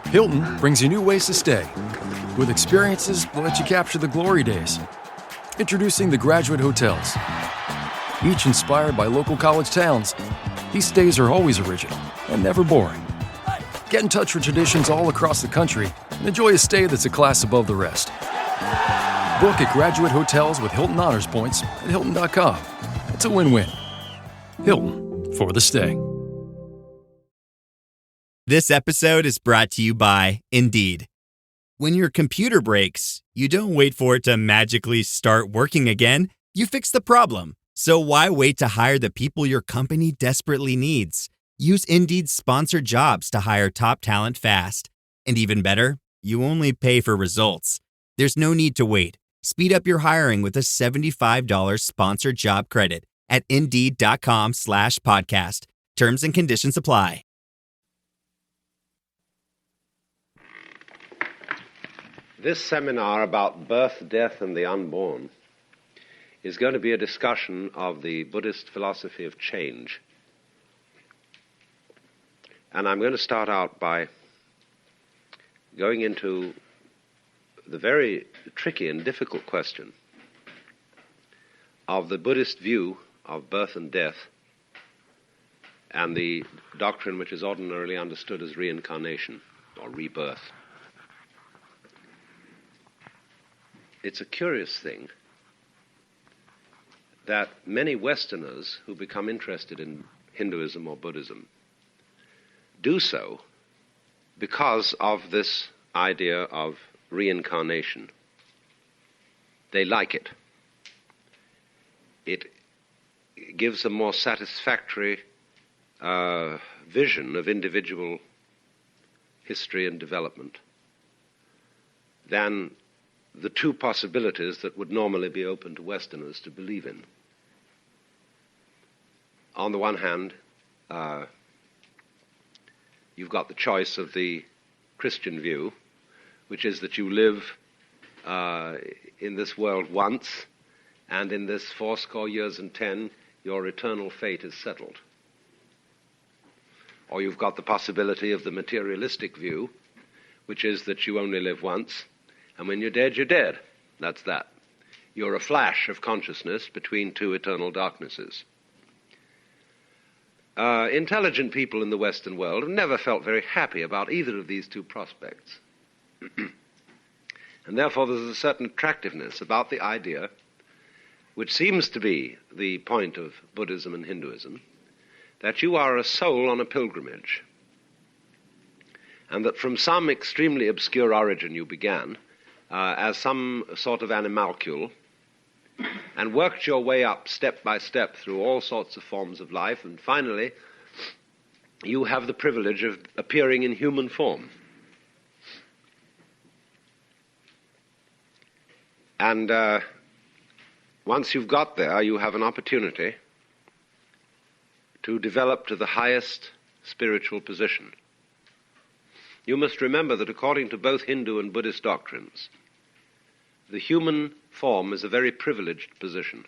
Hilton brings you new ways to stay, with experiences that let you capture the glory days. Introducing the Graduate Hotels. Each inspired by local college towns, these stays are always original and never boring. Get in touch with traditions all across the country and enjoy a stay that's a class above the rest. Book at Graduate Hotels with Hilton Honors Points at Hilton.com. It's a win-win. Hilton, for the stay. This episode is brought to you by Indeed. When your computer breaks, you don't wait for it to magically start working again. You fix the problem. So why wait to hire the people your company desperately needs? Use Indeed's sponsored jobs to hire top talent fast. And even better, you only pay for results. There's no need to wait. Speed up your hiring with a $75 sponsored job credit at Indeed.com/podcast. Terms and conditions apply. This seminar about birth, death, and the unborn is going to be a discussion of the Buddhist philosophy of change. And I'm going to start out by going into the very tricky and difficult question of the Buddhist view of birth and death and the doctrine which is ordinarily understood as reincarnation or rebirth. It's a curious thing that many Westerners who become interested in Hinduism or Buddhism do so because of this idea of reincarnation. They like it. It gives a more satisfactory vision of individual history and development than the two possibilities that would normally be open to Westerners to believe in. On the one hand, you've got the choice of the Christian view, which is that you live in this world once, and in this 80 years and 10, your eternal fate is settled. Or you've got the possibility of the materialistic view, which is that you only live once, and when you're dead. That's that. You're a flash of consciousness between two eternal darknesses. Intelligent people in the Western world have never felt very happy about either of these two prospects. And therefore there's a certain attractiveness about the idea, which seems to be the point of Buddhism and Hinduism, that you are a soul on a pilgrimage, and that from some extremely obscure origin you began as some sort of animalcule, and worked your way up step by step through all sorts of forms of life, and finally you have the privilege of appearing in human form. And once you've got there, you have an opportunity to develop to the highest spiritual position. You must remember that according to both Hindu and Buddhist doctrines, the human form is a very privileged position.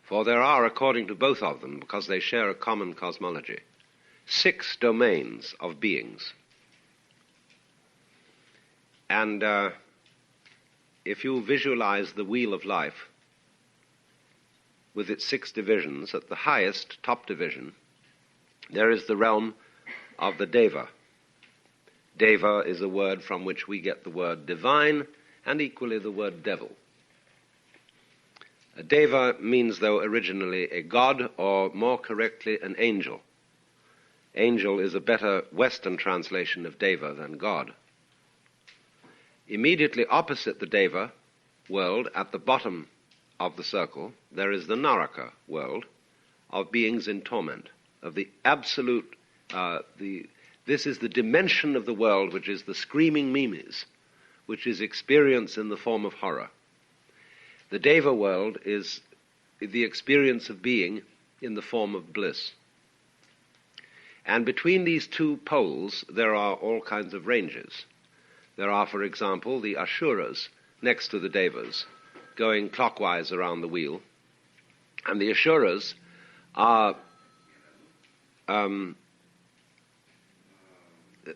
For there are, according to both of them, because they share a common cosmology, 6 domains of beings. And if you visualize the wheel of life with its 6 divisions, at the highest, top division, there is the realm of the Deva. Deva is a word from which we get the word divine, and equally the word devil. A Deva means, though, originally a god, or more correctly, an angel. Angel is a better Western translation of Deva than God. Immediately opposite the Deva world, at the bottom of the circle, there is the Naraka world of beings in torment, of the absolute, this is the dimension of the world which is the screaming mimes, which is experience in the form of horror. The Deva world is the experience of being in the form of bliss. And between these two poles, there are all kinds of ranges. There are, for example, the Asuras next to the Devas, going clockwise around the wheel. And the Asuras are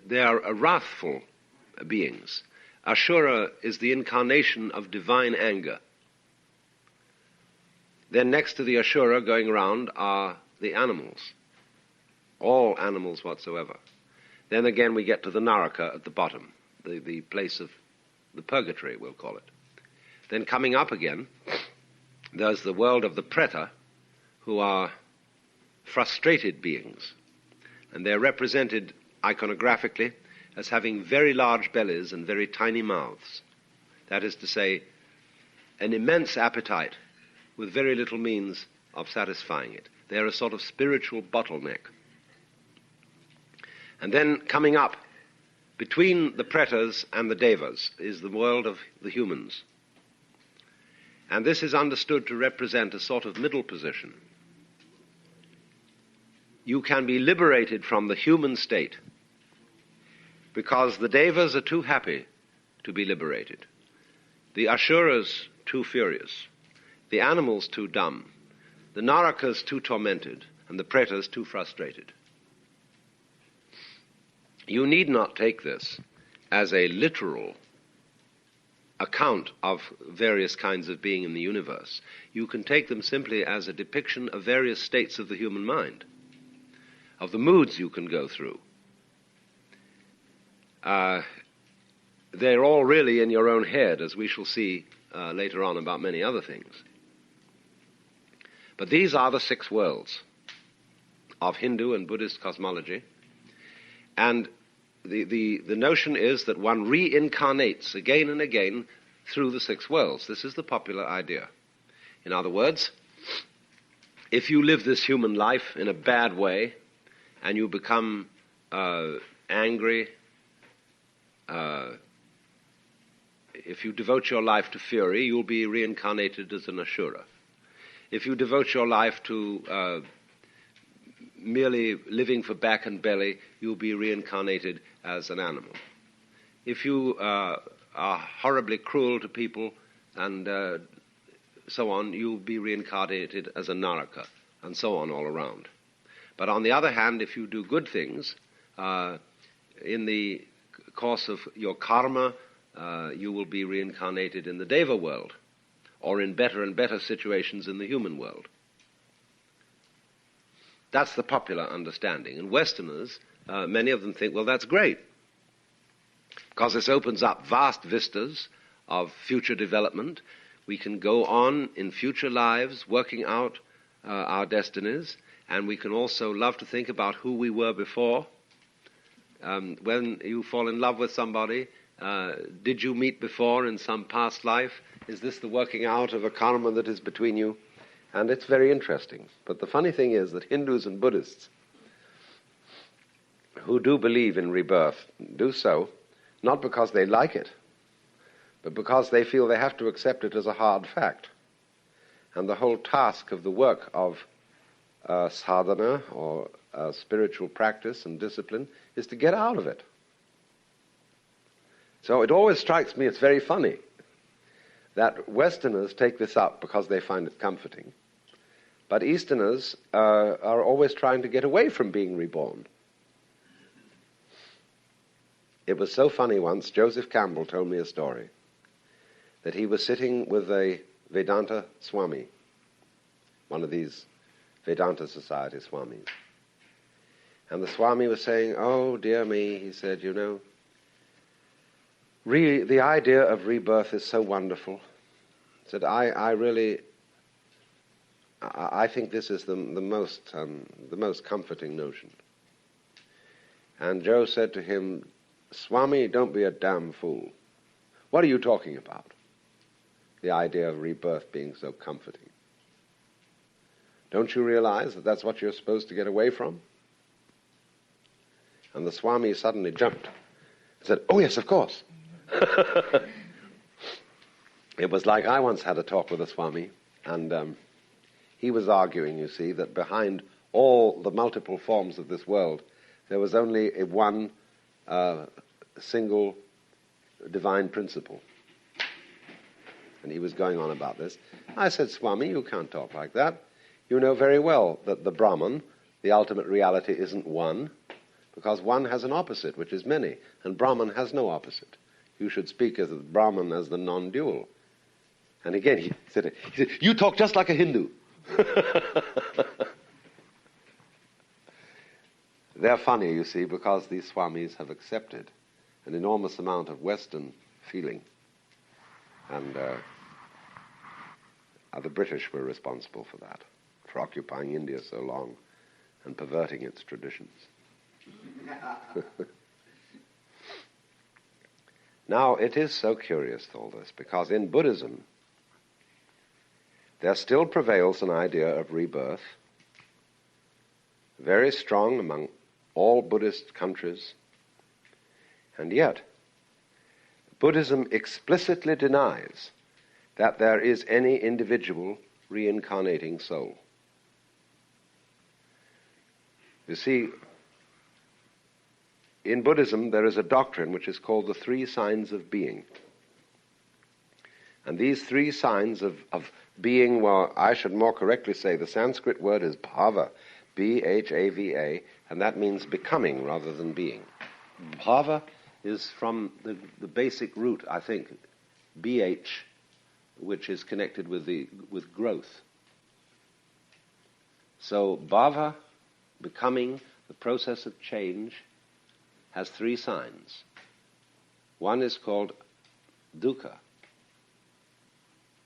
they are wrathful beings. Ashura is the incarnation of divine anger. Then next to the Ashura going around are the animals, all animals whatsoever. Then again we get to the Naraka at the bottom, the place of the purgatory, we'll call it. Then coming up again, there's the world of the Preta, who are frustrated beings. And they're represented iconographically as having very large bellies and very tiny mouths. That is to say, an immense appetite with very little means of satisfying it. They're a sort of spiritual bottleneck. And then coming up, between the Pretas and the Devas, is the world of the humans. And this is understood to represent a sort of middle position. You can be liberated from the human state because the Devas are too happy to be liberated, the Ashuras too furious, the animals too dumb, the Narakas too tormented, and the Pretas too frustrated. You need not take this as a literal account of various kinds of being in the universe. You can take them simply as a depiction of various states of the human mind, of the moods you can go through. They're all really in your own head, as we shall see later on about many other things. But these are the 6 worlds of Hindu and Buddhist cosmology. And the notion is that one reincarnates again and again through the 6 worlds. This is the popular idea. In other words, if you live this human life in a bad way and you become angry, if you devote your life to fury, you'll be reincarnated as an Ashura. If you devote your life to merely living for back and belly, you'll be reincarnated as an animal. If you are horribly cruel to people and so on, you'll be reincarnated as a Naraka, and so on all around. But on the other hand, if you do good things, in the course of your karma, you will be reincarnated in the Deva world, or in better and better situations in the human world. That's the popular understanding. And Westerners, many of them think, well, that's great, because this opens up vast vistas of future development. We can go on in future lives working out our destinies, and we can also love to think about who we were before. When you fall in love with somebody, did you meet before in some past life? Is this the working out of a karma that is between you? And it's very interesting. But the funny thing is that Hindus and Buddhists who do believe in rebirth do so not because they like it, but because they feel they have to accept it as a hard fact. And the whole task of the work of sadhana, or spiritual practice and discipline, is to get out of it. So it always strikes me, it's very funny, that Westerners take this up because they find it comforting, but Easterners are always trying to get away from being reborn. It was so funny once, Joseph Campbell told me a story, that he was sitting with a Vedanta Swami, one of these Vedanta Society Swamis. And the Swami was saying, oh, dear me, he said, you know, the idea of rebirth is so wonderful. He said, I think this is the most comforting notion. And Joe said to him, Swami, don't be a damn fool. What are you talking about? The idea of rebirth being so comforting. Don't you realize that that's what you're supposed to get away from? And the Swami suddenly jumped and said, oh yes, of course. It was like I once had a talk with a Swami, and he was arguing, you see, that behind all the multiple forms of this world, there was only one single divine principle. And he was going on about this. I said, Swami, you can't talk like that. You know very well that the Brahman, the ultimate reality, isn't one, because one has an opposite, which is many, and Brahman has no opposite. You should speak as the Brahman as the non-dual. And again, he said, you talk just like a Hindu. They're funny, you see, because these Swamis have accepted an enormous amount of Western feeling. And the British were responsible for that, for occupying India so long and perverting its traditions. Now, it is so curious, all this, because in Buddhism, there still prevails an idea of rebirth, very strong among all Buddhist countries, and yet Buddhism explicitly denies that there is any individual reincarnating soul. You see, in Buddhism there is a doctrine which is called the three signs of being. And these three signs of being, well, I should more correctly say the Sanskrit word is bhava, B-H-A-V-A, and that means becoming rather than being. Bhava is from the basic root, I think, BH, which is connected with growth. So bhava, becoming, the process of change, has three signs. One is called dukkha,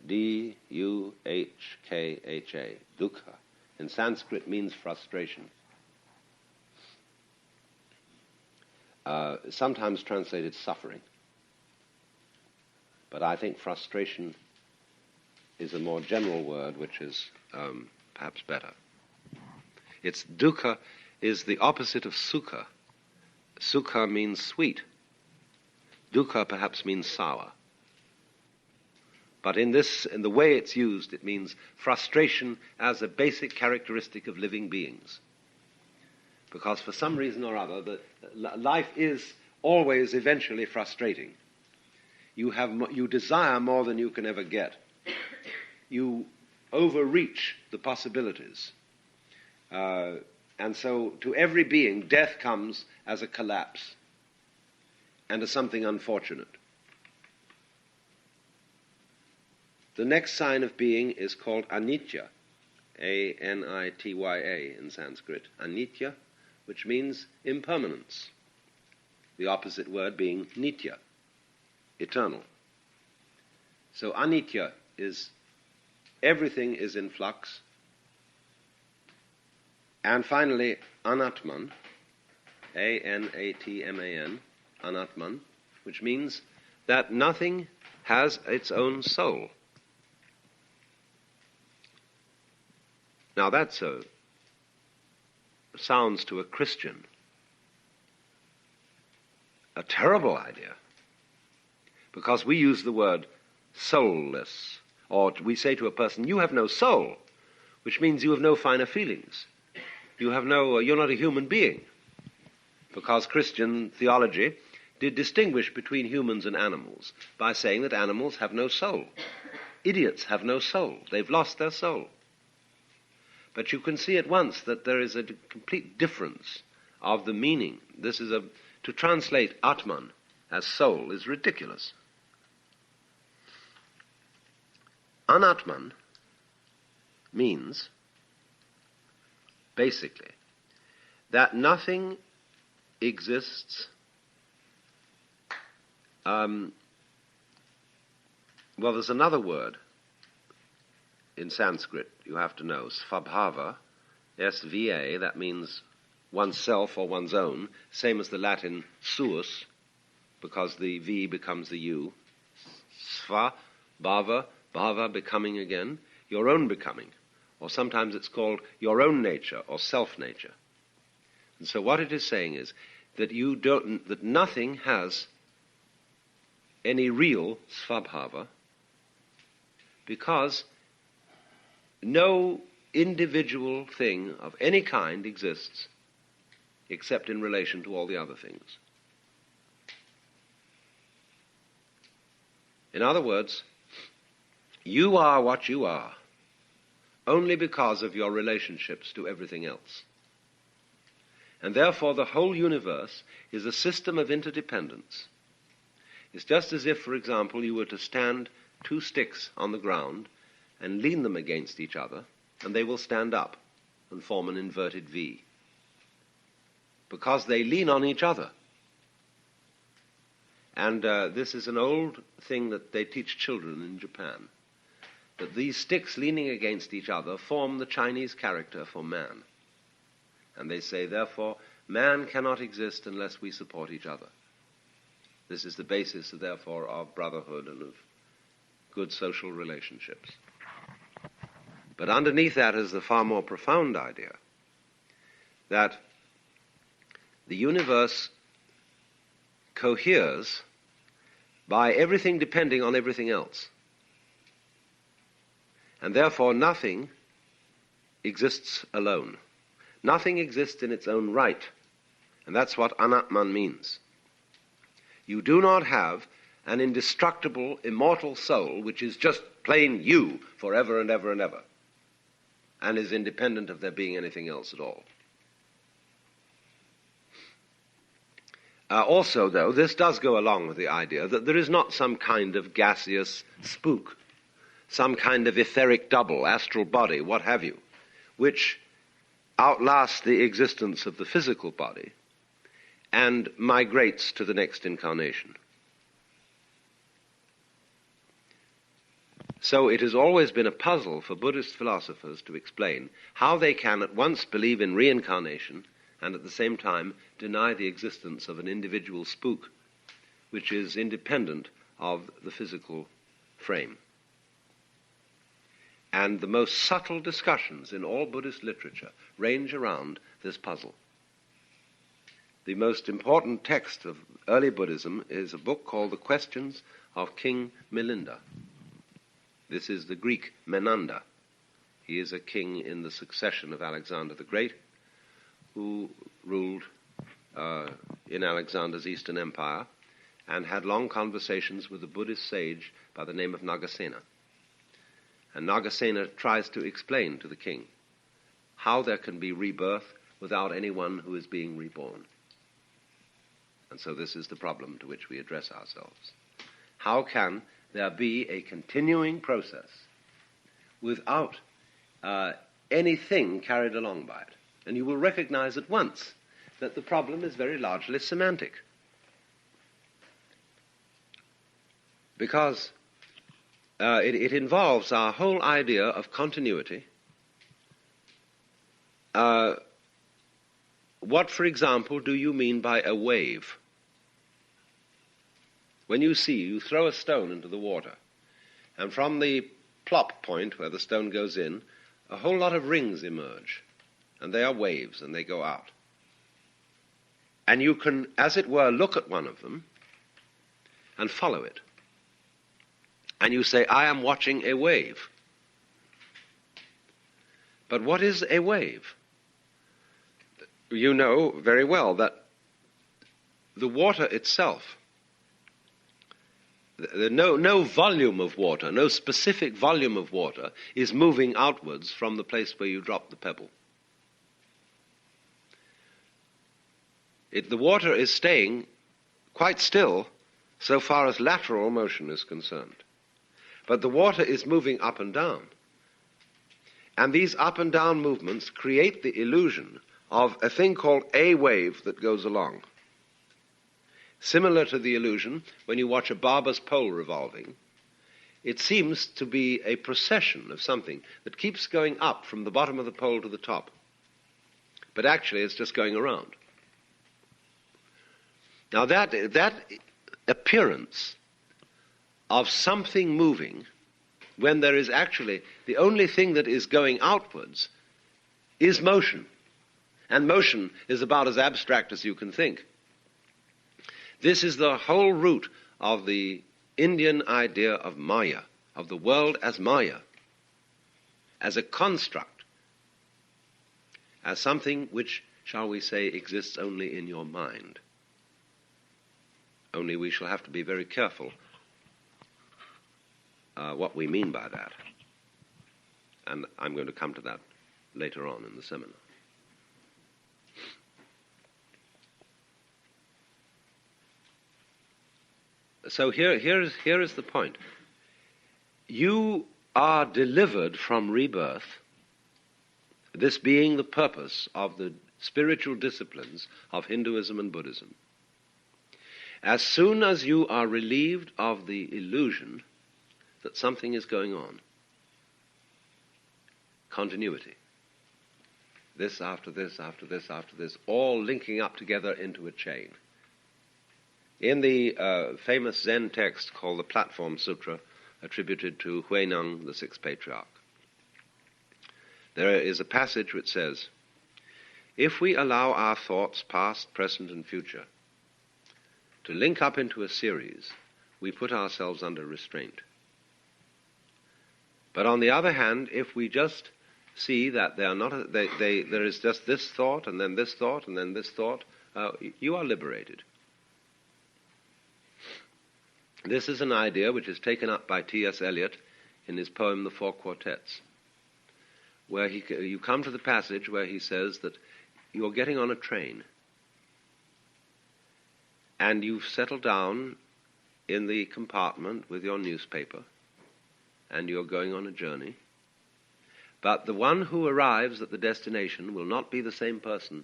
D-U-H-K-H-A, dukkha. In Sanskrit means frustration. Sometimes translated suffering. But I think frustration is a more general word, which is perhaps better. It's dukkha is the opposite of sukha. Sukha means sweet. Dukkha perhaps means sour. But in the way it's used, it means frustration as a basic characteristic of living beings. Because for some reason or other, life is always eventually frustrating. You desire more than you can ever get. You overreach the possibilities. And so to every being, death comes as a collapse and as something unfortunate. The next sign of being is called anitya, A-N-I-T-Y-A in Sanskrit. Anitya, which means impermanence. The opposite word being nitya, eternal. So anitya is everything is in flux. And finally, anatman, A-N-A-T-M-A-N, anatman, which means that nothing has its own soul. Now that sounds to a Christian a terrible idea, because we use the word soulless, or we say to a person, you have no soul, which means you have no finer feelings. You're not a human being, because Christian theology did distinguish between humans and animals by saying that animals have no soul. Idiots have no soul. They've lost their soul. But you can see at once that there is a complete difference of the meaning. To translate Atman as soul is ridiculous. Anatman means, basically, that nothing exists. There's another word in Sanskrit you have to know, svabhava, S-V-A, that means oneself or one's own, same as the Latin suus, because the V becomes the U. Sva, bhava, bhava, becoming again, your own becoming. Or sometimes it's called your own nature or self-nature. And so what it is saying is that that nothing has any real svabhava, because no individual thing of any kind exists except in relation to all the other things. In other words, you are what you are only because of your relationships to everything else. And therefore the whole universe is a system of interdependence. It's just as if, for example, you were to stand two sticks on the ground and lean them against each other, and they will stand up and form an inverted V, because they lean on each other. And this is an old thing that they teach children in Japan, that these sticks leaning against each other form the Chinese character for man. And they say, therefore, man cannot exist unless we support each other. This is the basis, therefore, of brotherhood and of good social relationships. But underneath that is the far more profound idea that the universe coheres by everything depending on everything else. And therefore nothing exists alone. Nothing exists in its own right. And that's what anatman means. You do not have an indestructible, immortal soul which is just plain you forever and ever and ever, and is independent of there being anything else at all. Also, though, this does go along with the idea that there is not some kind of gaseous spook, some kind of etheric double, astral body, what have you, which outlasts the existence of the physical body and migrates to the next incarnation. So it has always been a puzzle for Buddhist philosophers to explain how they can at once believe in reincarnation and at the same time deny the existence of an individual spook which is independent of the physical frame. And the most subtle discussions in all Buddhist literature range around this puzzle. The most important text of early Buddhism is a book called The Questions of King Milinda. This is the Greek Menander. He is a king in the succession of Alexander the Great, who ruled in Alexander's Eastern Empire and had long conversations with a Buddhist sage by the name of Nagasena. And Nagasena tries to explain to the king how there can be rebirth without anyone who is being reborn. And so this is the problem to which we address ourselves. How can there be a continuing process without anything carried along by it? And you will recognize at once that the problem is very largely semantic. Because it involves our whole idea of continuity. What, for example, do you mean by a wave? When you throw a stone into the water, and from the plop point where the stone goes in, a whole lot of rings emerge, and they are waves, and they go out. And you can, as it were, look at one of them and follow it. And you say, I am watching a wave. But what is a wave? You know very well that the water itself, no volume of water, no specific volume of water is moving outwards from the place where you drop the pebble. The water is staying quite still so far as lateral motion is concerned. But the water is moving up and down. And these up and down movements create the illusion of a thing called a wave that goes along. Similar to the illusion when you watch a barber's pole revolving, it seems to be a procession of something that keeps going up from the bottom of the pole to the top. But actually it's just going around. Now that appearance of something moving when there is actually the only thing that is going outwards is motion. And motion is about as abstract as you can think. This is the whole root of the Indian idea of Maya, of the world as Maya, as a construct, as something which, shall we say, exists only in your mind. Only we shall have to be very careful what we mean by that. And I'm going to come to that later on in the seminar. So here is the point. You are delivered from rebirth, this being the purpose of the spiritual disciplines of Hinduism and Buddhism. As soon as you are relieved of the illusion that something is going on, continuity, this after this, after this, after this, all linking up together into a chain. In the famous Zen text called the Platform Sutra, attributed to Huineng, the sixth patriarch, there is a passage which says, if we allow our thoughts, past, present, and future, to link up into a series, we put ourselves under restraint. But on the other hand, if we just see that they are not, there is just this thought, and then this thought, and then this thought, you are liberated. This is an idea which is taken up by T.S. Eliot in his poem The Four Quartets, where you come to the passage where he says that you're getting on a train and you've settled down in the compartment with your newspaper and you're going on a journey, but the one who arrives at the destination will not be the same person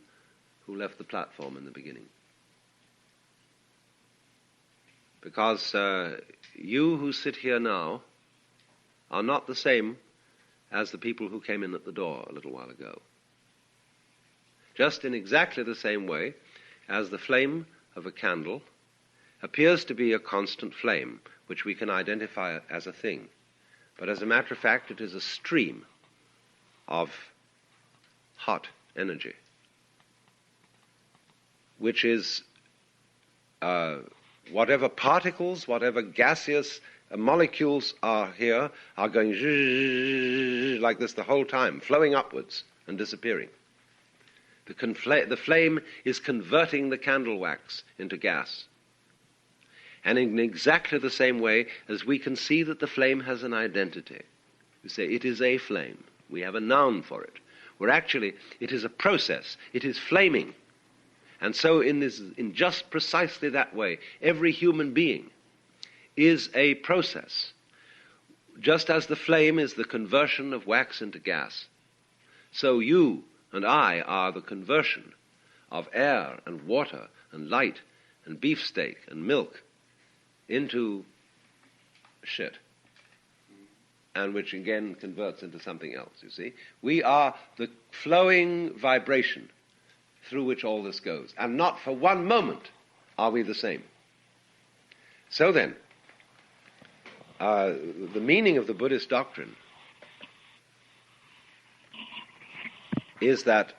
who left the platform in the beginning. Because you who sit here now are not the same as the people who came in at the door a little while ago. Just in exactly the same way as the flame of a candle appears to be a constant flame, which we can identify as a thing. But as a matter of fact, it is a stream of hot energy, which is whatever particles, whatever gaseous molecules are here are going like this the whole time, flowing upwards and disappearing. The flame is converting the candle wax into gas. And in exactly the same way as we can see that the flame has an identity. We say it is a flame. We have a noun for it. Where actually it is a process. It is flaming. And so in just precisely that way, every human being is a process. Just as the flame is the conversion of wax into gas, so you and I are the conversion of air and water and light and beefsteak and milk into shit, and which again converts into something else, you see. We are the flowing vibration through which all this goes, and not for one moment are we the same. So then, the meaning of the Buddhist doctrine is that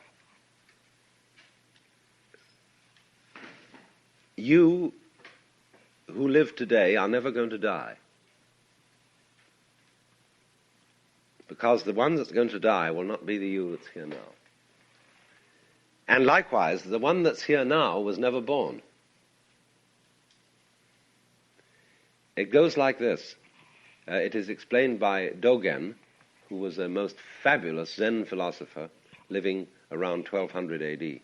you who live today are never going to die. Because the one that's going to die will not be the you that's here now. And likewise, the one that's here now was never born. It goes like this. It is explained by Dogen, who was a most fabulous Zen philosopher living around 1200 AD,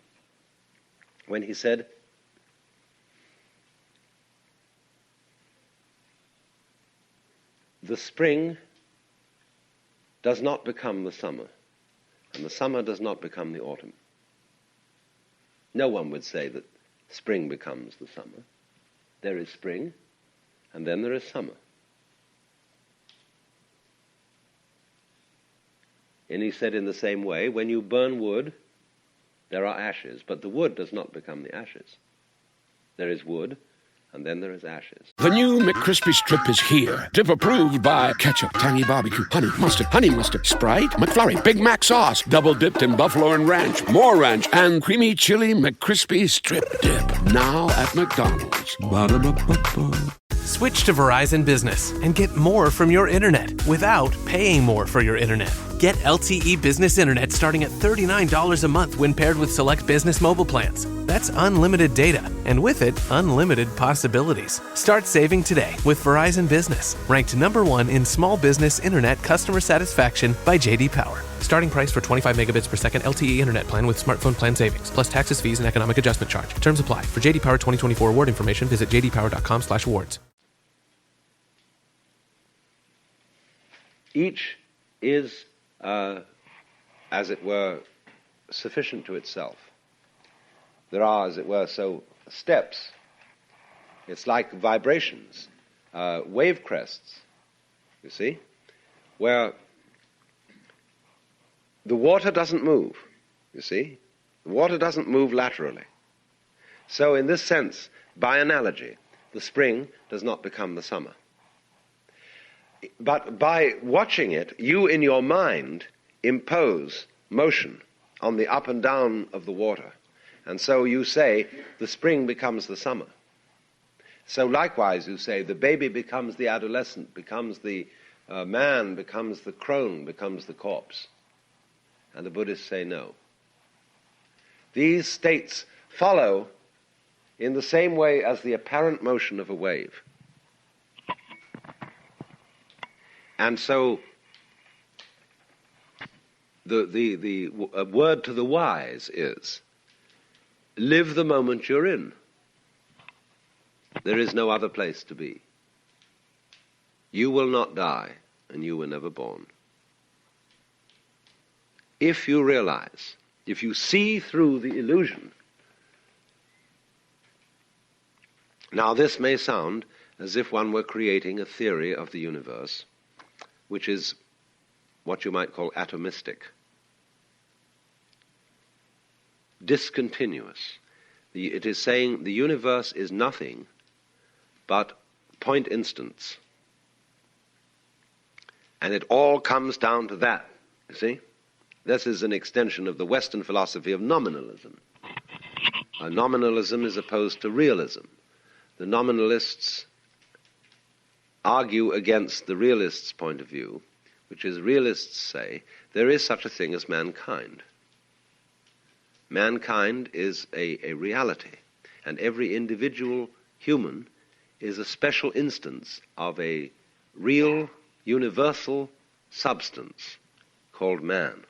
when he said, the spring does not become the summer, and the summer does not become the autumn. No one would say that spring becomes the summer. There is spring, and then there is summer. And he said in the same way, when you burn wood, there are ashes, but the wood does not become the ashes. There is wood, and then there is ashes. The new McCrispy Strip is here. Dip approved by ketchup, tangy barbecue, honey mustard, Sprite, McFlurry, Big Mac sauce, double dipped in buffalo and ranch, more ranch, and creamy chili McCrispy Strip Dip. Now at McDonald's. Ba-da-ba-ba-ba. Switch to Verizon Business and get more from your internet without paying more for your internet. Get LTE Business Internet starting at $39 a month when paired with select business mobile plans. That's unlimited data, and with it, unlimited possibilities. Start saving today with Verizon Business, ranked #1 in small business internet customer satisfaction by J.D. Power. Starting price for 25 megabits per second LTE internet plan with smartphone plan savings, plus taxes, fees, and economic adjustment charge. Terms apply. For J.D. Power 2024 award information, visit jdpower.com/awards. Each is, as it were, sufficient to itself. There are, as it were, so steps. It's like vibrations, wave crests, you see, where the water doesn't move, you see. The water doesn't move laterally. So in this sense, by analogy, the spring does not become the summer. But by watching it, you in your mind impose motion on the up and down of the water. And so you say, the spring becomes the summer. So likewise, you say, the baby becomes the adolescent, becomes the man, becomes the crone, becomes the corpse. And the Buddhists say no. These states follow in the same way as the apparent motion of a wave. And so the word to the wise is, live the moment you're in. There is no other place to be. You will not die, and you were never born. If you realize, if you see through the illusion. Now this may sound as if one were creating a theory of the universe, which is what you might call atomistic, discontinuous. It is saying the universe is nothing but point instants. And it all comes down to that, you see? This is an extension of the Western philosophy of nominalism. Nominalism is opposed to realism. The nominalists argue against the realists' point of view, which is realists say there is such a thing as mankind. Mankind is a reality, and every individual human is a special instance of a real, universal substance called man.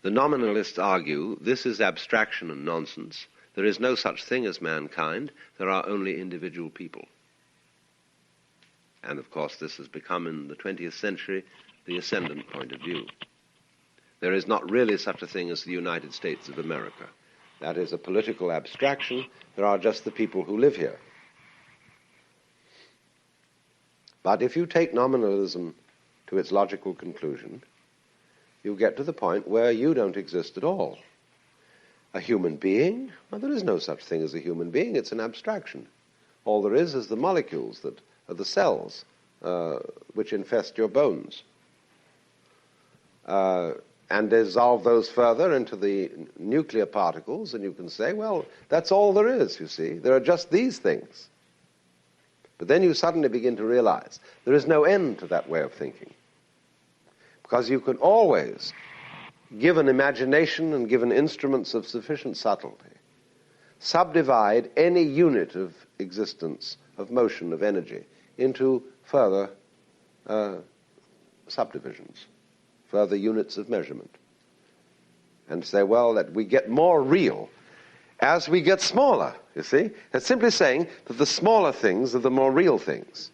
The nominalists argue this is abstraction and nonsense. There is no such thing as mankind. There are only individual people. And of course this has become in the 20th century the ascendant point of view. There is not really such a thing as the United States of America. That is a political abstraction. There are just the people who live here. But if you take nominalism to its logical conclusion, you get to the point where you don't exist at all. A human being? Well, there is no such thing as a human being. It's an abstraction. All there is the molecules that are the cells which infest your bones. And dissolve those further into the nuclear particles, and you can say, well, that's all there is, you see. There are just these things. But then you suddenly begin to realize there is no end to that way of thinking. Because you can always, given imagination and given instruments of sufficient subtlety, subdivide any unit of existence, of motion, of energy, into further subdivisions, further units of measurement. And say, well, that we get more real as we get smaller, you see? It's simply saying that the smaller things are the more real things.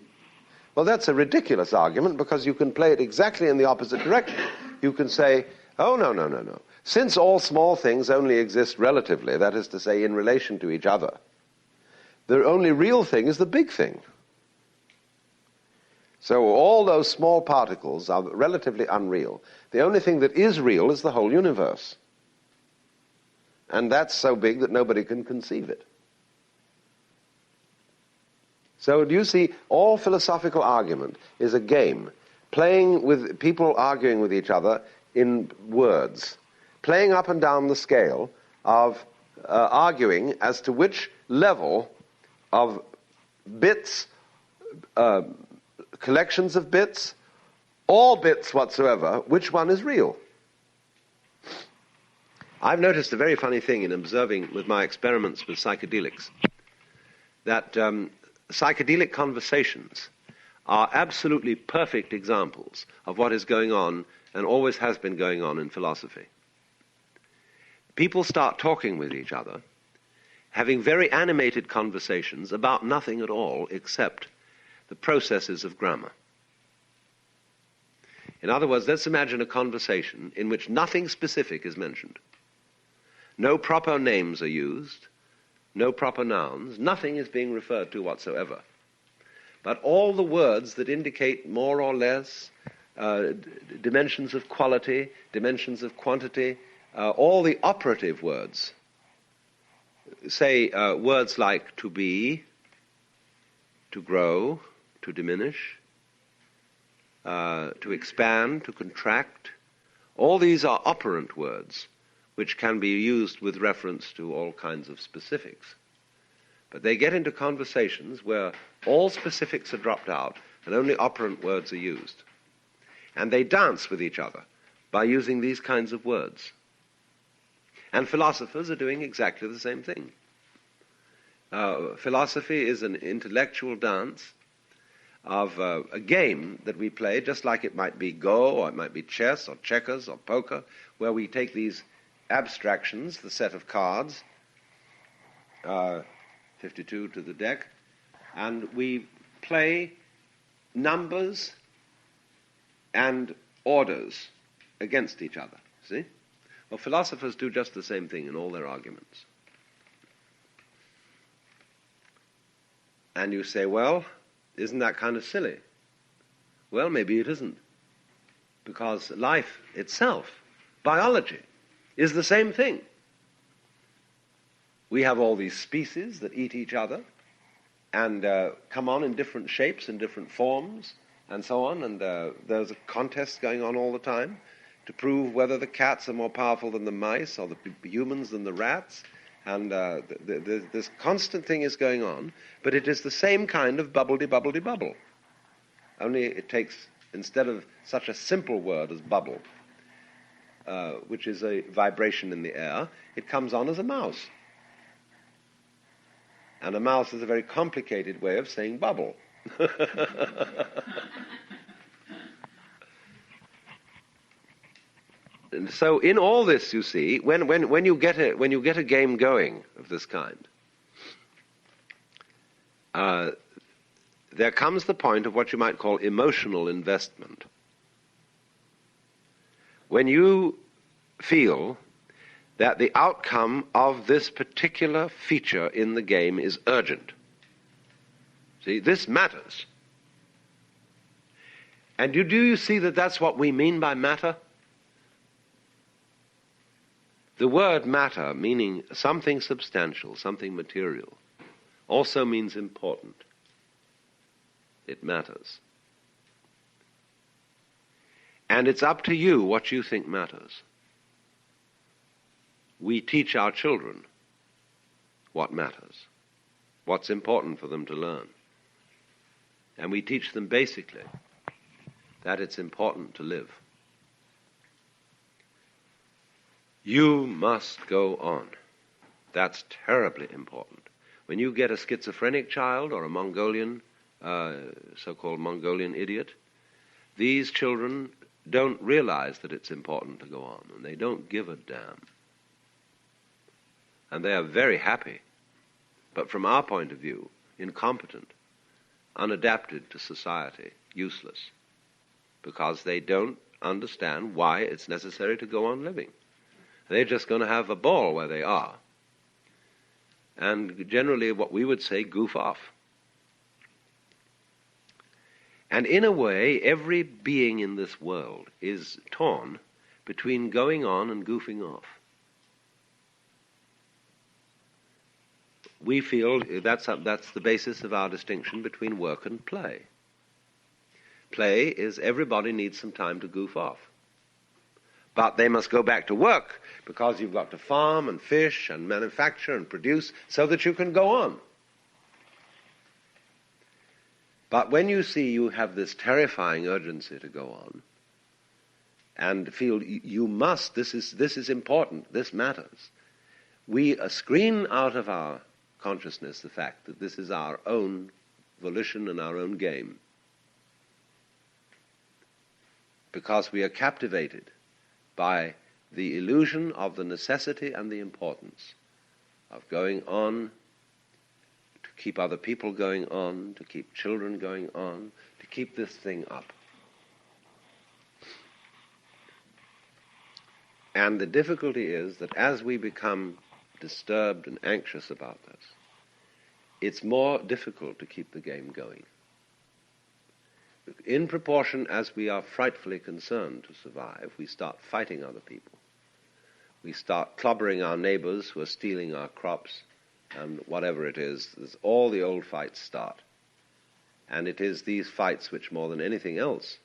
Well, that's a ridiculous argument because you can play it exactly in the opposite direction. You can say, oh, no. Since all small things only exist relatively, that is to say, in relation to each other, the only real thing is the big thing. So all those small particles are relatively unreal. The only thing that is real is the whole universe. And that's so big that nobody can conceive it. So do you see, all philosophical argument is a game, playing with people arguing with each other in words, playing up and down the scale of arguing as to which level of bits, collections of bits, all bits whatsoever, which one is real. I've noticed a very funny thing in observing with my experiments with psychedelics, that psychedelic conversations are absolutely perfect examples of what is going on and always has been going on in philosophy. People start talking with each other, having very animated conversations about nothing at all except the processes of grammar. In other words, let's imagine a conversation in which nothing specific is mentioned. No proper names are used, no proper nouns, nothing is being referred to whatsoever. But all the words that indicate more or less dimensions of quality, dimensions of quantity, all the operative words, say words like to be, to grow, to diminish, to expand, to contract, all these are operant words which can be used with reference to all kinds of specifics. But they get into conversations where all specifics are dropped out and only operant words are used. And they dance with each other by using these kinds of words. And philosophers are doing exactly the same thing. Philosophy is an intellectual dance of a game that we play, just like it might be Go, or it might be chess, or checkers, or poker, where we take these abstractions, the set of cards, 52 to the deck, and we play numbers and orders against each other, see? Well, philosophers do just the same thing in all their arguments. And you say, well, isn't that kind of silly? Well, maybe it isn't. Because life itself, biology, is the same thing. We have all these species that eat each other and come on in different shapes and different forms and so on, and there's a contest going on all the time to prove whether the cats are more powerful than the mice or the humans than the rats. And this constant thing is going on, but it is the same kind of bubble-de-bubble-de-bubble. Only it takes, instead of such a simple word as bubble, which is a vibration in the air, it comes on as a mouse. And a mouse is a very complicated way of saying bubble. And so in all this, you see, when you get a game going of this kind, there comes the point of what you might call emotional investment. When you feel that the outcome of this particular feature in the game is urgent. See, this matters. And do you see that that's what we mean by matter? The word matter, meaning something substantial, something material, also means important. It matters. And it's up to you what you think matters. We teach our children what matters, what's important for them to learn. And we teach them basically that it's important to live. You must go on. That's terribly important. When you get a schizophrenic child or a Mongolian, so-called Mongolian idiot, these children don't realize that it's important to go on, and they don't give a damn. And they are very happy, but from our point of view, incompetent, unadapted to society, useless, because they don't understand why it's necessary to go on living. They're just going to have a ball where they are, and generally what we would say, goof off. And in a way, every being in this world is torn between going on and goofing off. We feel that's the basis of our distinction between work and play. Play is everybody needs some time to goof off. But they must go back to work because you've got to farm and fish and manufacture and produce so that you can go on. But when you see you have this terrifying urgency to go on and feel you must, this is important, this matters, we screen out of our consciousness the fact that this is our own volition and our own game, because we are captivated by the illusion of the necessity and the importance of going on, to keep other people going on, to keep children going on, to keep this thing up. And the difficulty is that as we become disturbed and anxious about this, it's more difficult to keep the game going. In proportion as we are frightfully concerned to survive, we start fighting other people. We start clobbering our neighbors who are stealing our crops, and whatever it is, all the old fights start. And it is these fights which, more than anything else,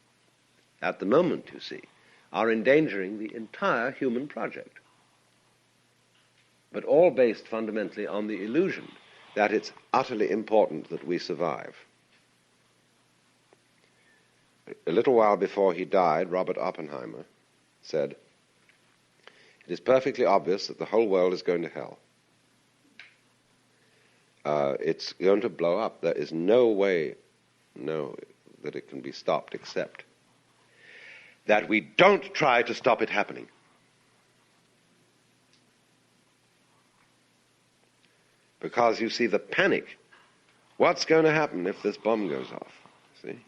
at the moment, you see, are endangering the entire human project. But all based fundamentally on the illusion that it's utterly important that we survive. A little while before he died, Robert Oppenheimer said, "It is perfectly obvious that the whole world is going to hell. It's going to blow up. There is no way, that it can be stopped except that we don't try to stop it happening." Because you see the panic. What's going to happen if this bomb goes off? See?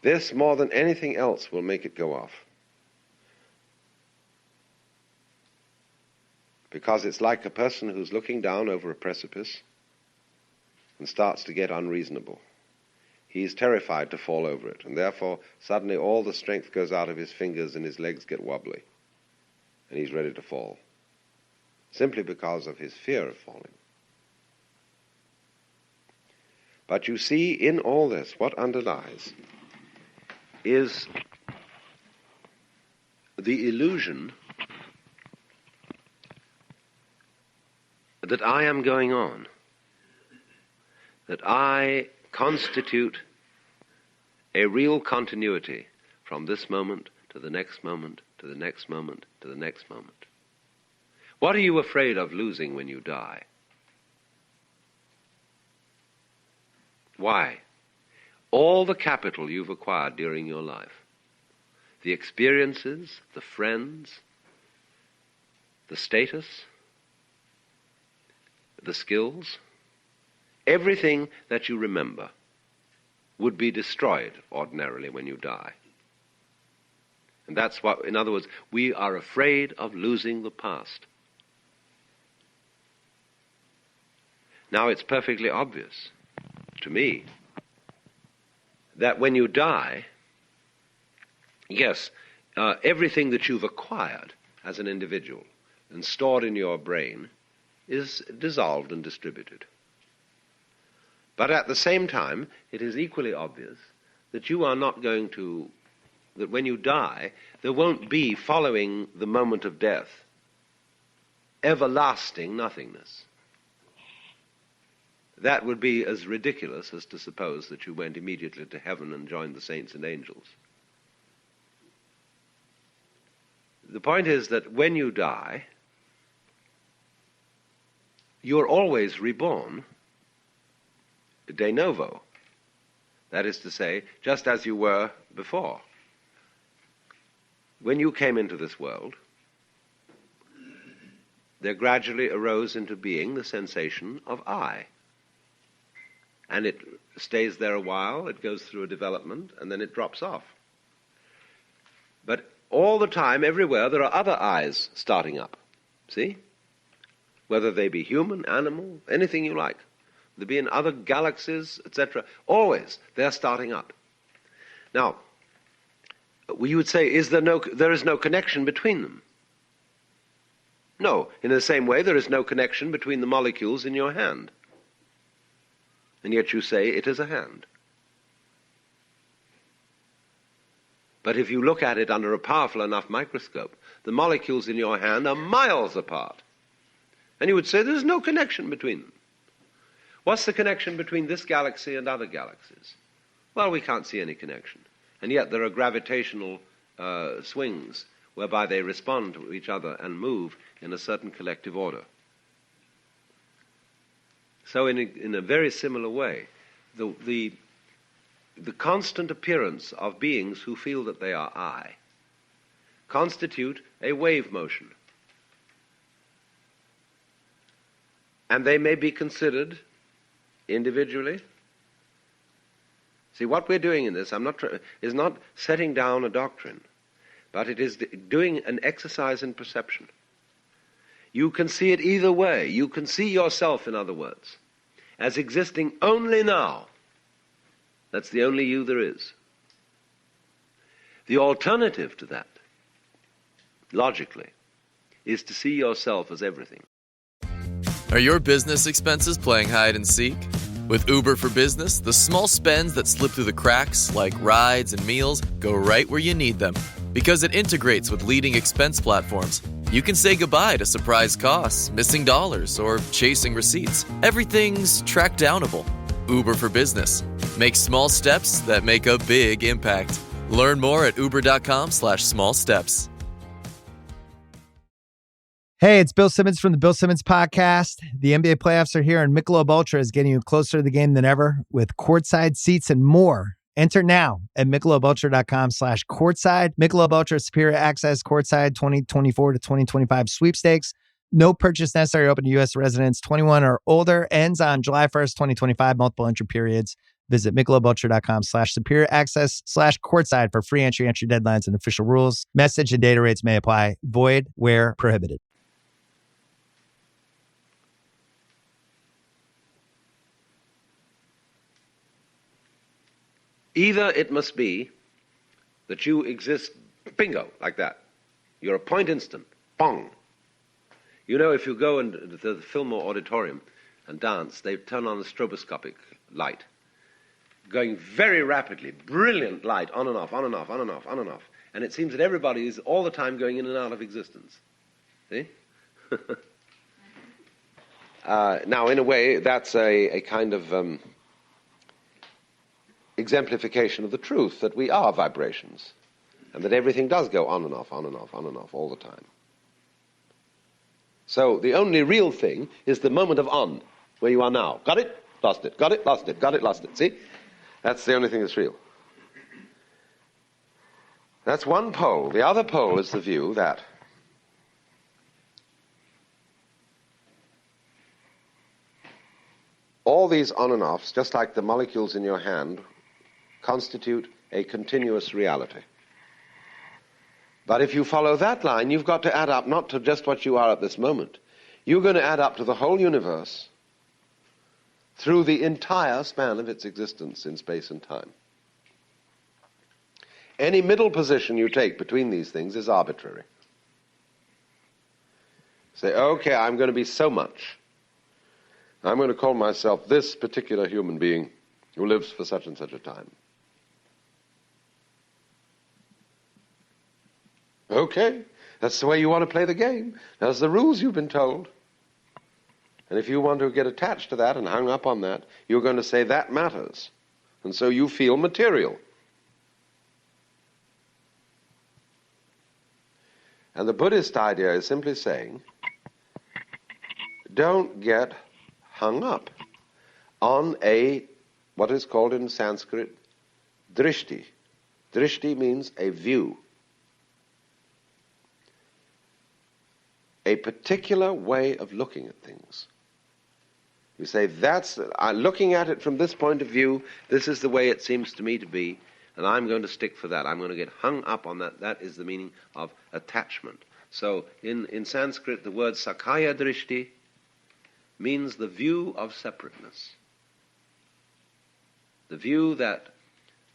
This, more than anything else, will make it go off. Because it's like a person who's looking down over a precipice and starts to get unreasonable. He's terrified to fall over it, and therefore suddenly all the strength goes out of his fingers and his legs get wobbly, and he's ready to fall, simply because of his fear of falling. But you see, in all this, what underlies is the illusion that I am going on, that I constitute a real continuity from this moment to the next moment, to the next moment, to the next moment. What are you afraid of losing when you die? Why? All the capital you've acquired during your life, the experiences, the friends, the status, the skills, everything that you remember would be destroyed ordinarily when you die. And that's what, in other words, we are afraid of losing the past. Now, it's perfectly obvious to me that when you die, yes, everything that you've acquired as an individual and stored in your brain is dissolved and distributed. But at the same time, it is equally obvious that you are not going to, that when you die, there won't be, following the moment of death, everlasting nothingness. That would be as ridiculous as to suppose that you went immediately to heaven and joined the saints and angels. The point is that when you die, you're always reborn de novo. That is to say, just as you were before. When you came into this world, there gradually arose into being the sensation of I. And it stays there a while, it goes through a development, and then it drops off. But all the time, everywhere, there are other I's starting up. See? Whether they be human, animal, anything you like. They be in other galaxies, etc. Always, they're starting up. Now, you would say, there is no connection between them. No, in the same way, there is no connection between the molecules in your hand. And yet you say it is a hand. But if you look at it under a powerful enough microscope, the molecules in your hand are miles apart. And you would say there's no connection between them. What's the connection between this galaxy and other galaxies? Well, we can't see any connection. And yet there are gravitational swings whereby they respond to each other and move in a certain collective order. So in a very similar way, the constant appearance of beings who feel that they are I constitute a wave motion. And they may be considered individually. See, what we're doing in this is not setting down a doctrine, but it is doing an exercise in perception. You can see it either way. You can see yourself, in other words, as existing only now. That's the only you there is. The alternative to that, logically, is to see yourself as everything. Are your business expenses playing hide and seek? With Uber for Business, the small spends that slip through the cracks, like rides and meals, go right where you need them. Because it integrates with leading expense platforms, you can say goodbye to surprise costs, missing dollars, or chasing receipts. Everything's track downable. Uber for Business. Make small steps that make a big impact. Learn more at uber.com/small steps. Hey, it's Bill Simmons from the Bill Simmons Podcast. The NBA playoffs are here, and Michelob Ultra is getting you closer to the game than ever with courtside seats and more. Enter now at MichelobUltra.com/courtside. Michelob Ultra Superior Access Courtside 2024 to 2025 sweepstakes. No purchase necessary. Open to U.S. residents 21 or older. Ends on July 1st, 2025. Multiple entry periods. Visit MichelobUltra.com/superior access/courtside for free entry deadlines, and official rules. Message and data rates may apply. Void where prohibited. Either it must be that you exist, bingo, like that. You're a point instant, bong. You know, if you go into the Fillmore Auditorium and dance, they turn on the stroboscopic light, going very rapidly, brilliant light, on and off, on and off, on and off, on and off. And it seems that everybody is all the time going in and out of existence. See? Now, in a way, that's a kind of exemplification of the truth that we are vibrations, and that everything does go on and off, on and off, on and off all the time. So the only real thing is the moment of on, where you are now. Got it? Lost it. Got it? Lost it. Got it? Lost it. See? That's the only thing that's real. That's one pole. The other pole is the view that all these on and offs, just like the molecules in your hand, constitute a continuous reality. But if you follow that line, you've got to add up not to just what you are at this moment. You're going to add up to the whole universe through the entire span of its existence in space and time. Any middle position you take between these things is arbitrary. Say, okay, I'm going to be so much. I'm going to call myself this particular human being who lives for such and such a time. Okay, that's the way you want to play the game. That's the rules you've been told. And if you want to get attached to that and hung up on that, you're going to say that matters. And so you feel material. And the Buddhist idea is simply saying, don't get hung up on what is called in Sanskrit, drishti. Drishti means a view. A particular way of looking at things. You say, looking at it from this point of view, this is the way it seems to me to be, and I'm going to stick for that. I'm going to get hung up on that. That is the meaning of attachment. So in Sanskrit, the word sakaya drishti means the view of separateness. The view that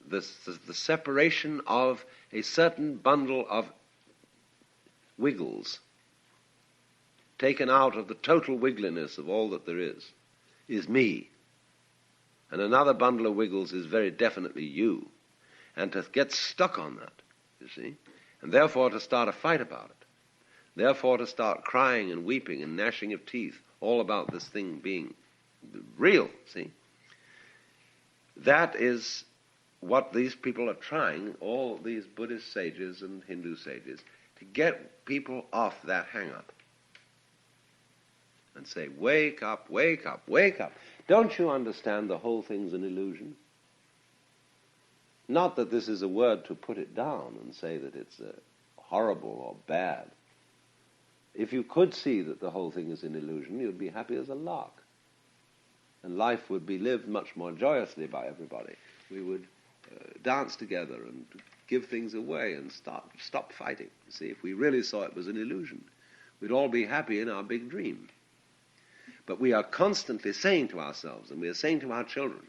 the separation of a certain bundle of wiggles taken out of the total wiggliness of all that there is me. And another bundle of wiggles is very definitely you. And to get stuck on that, you see, and therefore to start a fight about it, therefore to start crying and weeping and gnashing of teeth all about this thing being real, see, that is what these people are trying, all these Buddhist sages and Hindu sages, to get people off that hang-up. And say, wake up, wake up, wake up. Don't you understand the whole thing's an illusion? Not that this is a word to put it down and say that it's horrible or bad. If you could see that the whole thing is an illusion, you'd be happy as a lark. And life would be lived much more joyously by everybody. We would dance together and give things away and stop fighting. You see, if we really saw it was an illusion, we'd all be happy in our big dream. But we are constantly saying to ourselves, and we are saying to our children,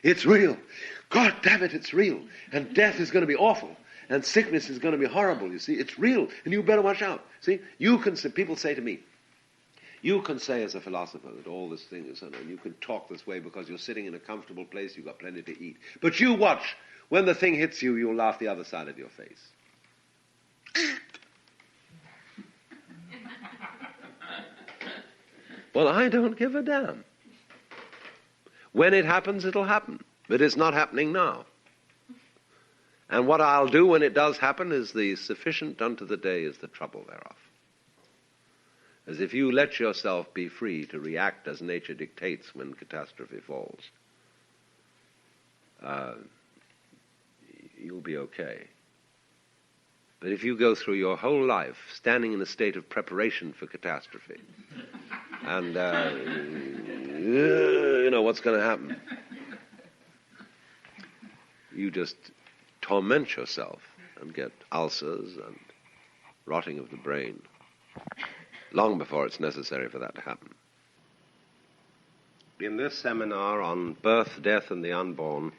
it's real. God damn it, it's real. And death is going to be awful. And sickness is going to be horrible, you see. It's real, and you better watch out. See, people say to me, you can say as a philosopher that all this thing is, and you can talk this way because you're sitting in a comfortable place, you've got plenty to eat. But you watch, when the thing hits you, you'll laugh the other side of your face. Well, I don't give a damn. When it happens, it'll happen. But it's not happening now. And what I'll do when it does happen is the sufficient unto the day is the trouble thereof. As if you let yourself be free to react as nature dictates when catastrophe falls, you'll be okay. But if you go through your whole life standing in a state of preparation for catastrophe, and you know what's going to happen, you just torment yourself and get ulcers and rotting of the brain long before it's necessary for that to happen. In this seminar on birth, death, and the unborn,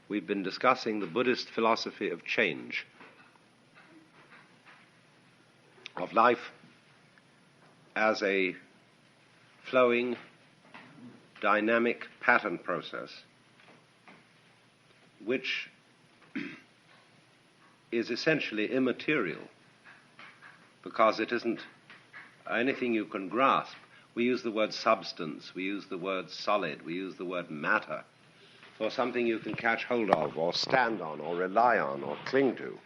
we've been discussing the Buddhist philosophy of change, of life as a flowing, dynamic pattern process, which is essentially immaterial because it isn't anything you can grasp. We use the word substance, we use the word solid, we use the word matter for something you can catch hold of or stand on or rely on or cling to.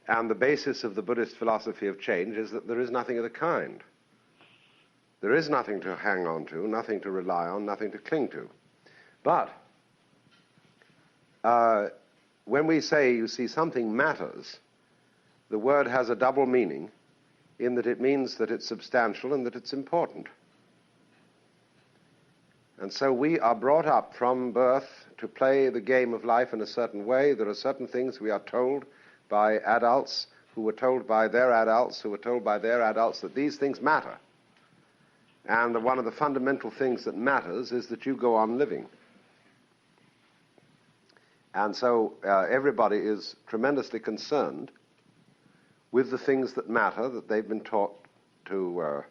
And the basis of the Buddhist philosophy of change is that there is nothing of the kind. There is nothing to hang on to, nothing to rely on, nothing to cling to. But when we say, you see, something matters, the word has a double meaning in that it means that it's substantial and that it's important. And so we are brought up from birth to play the game of life in a certain way. There are certain things we are told by adults who were told by their adults who were told by their adults that these things matter. And one of the fundamental things that matters is that you go on living. And so everybody is tremendously concerned with the things that matter, that they've been taught to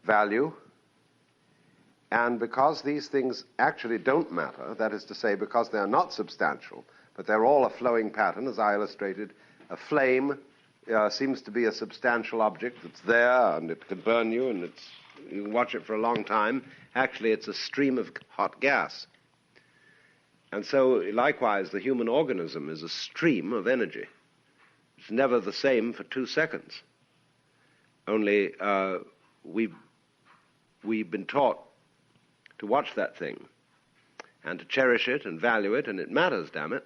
value. And because these things actually don't matter, that is to say, because they're not substantial, but they're all a flowing pattern, as I illustrated, a flame seems to be a substantial object that's there, and it can burn you, and you can watch it for a long time. Actually, it's a stream of hot gas. And so, likewise, the human organism is a stream of energy. It's never the same for 2 seconds. Only we've been taught to watch that thing and to cherish it and value it, and it matters, damn it.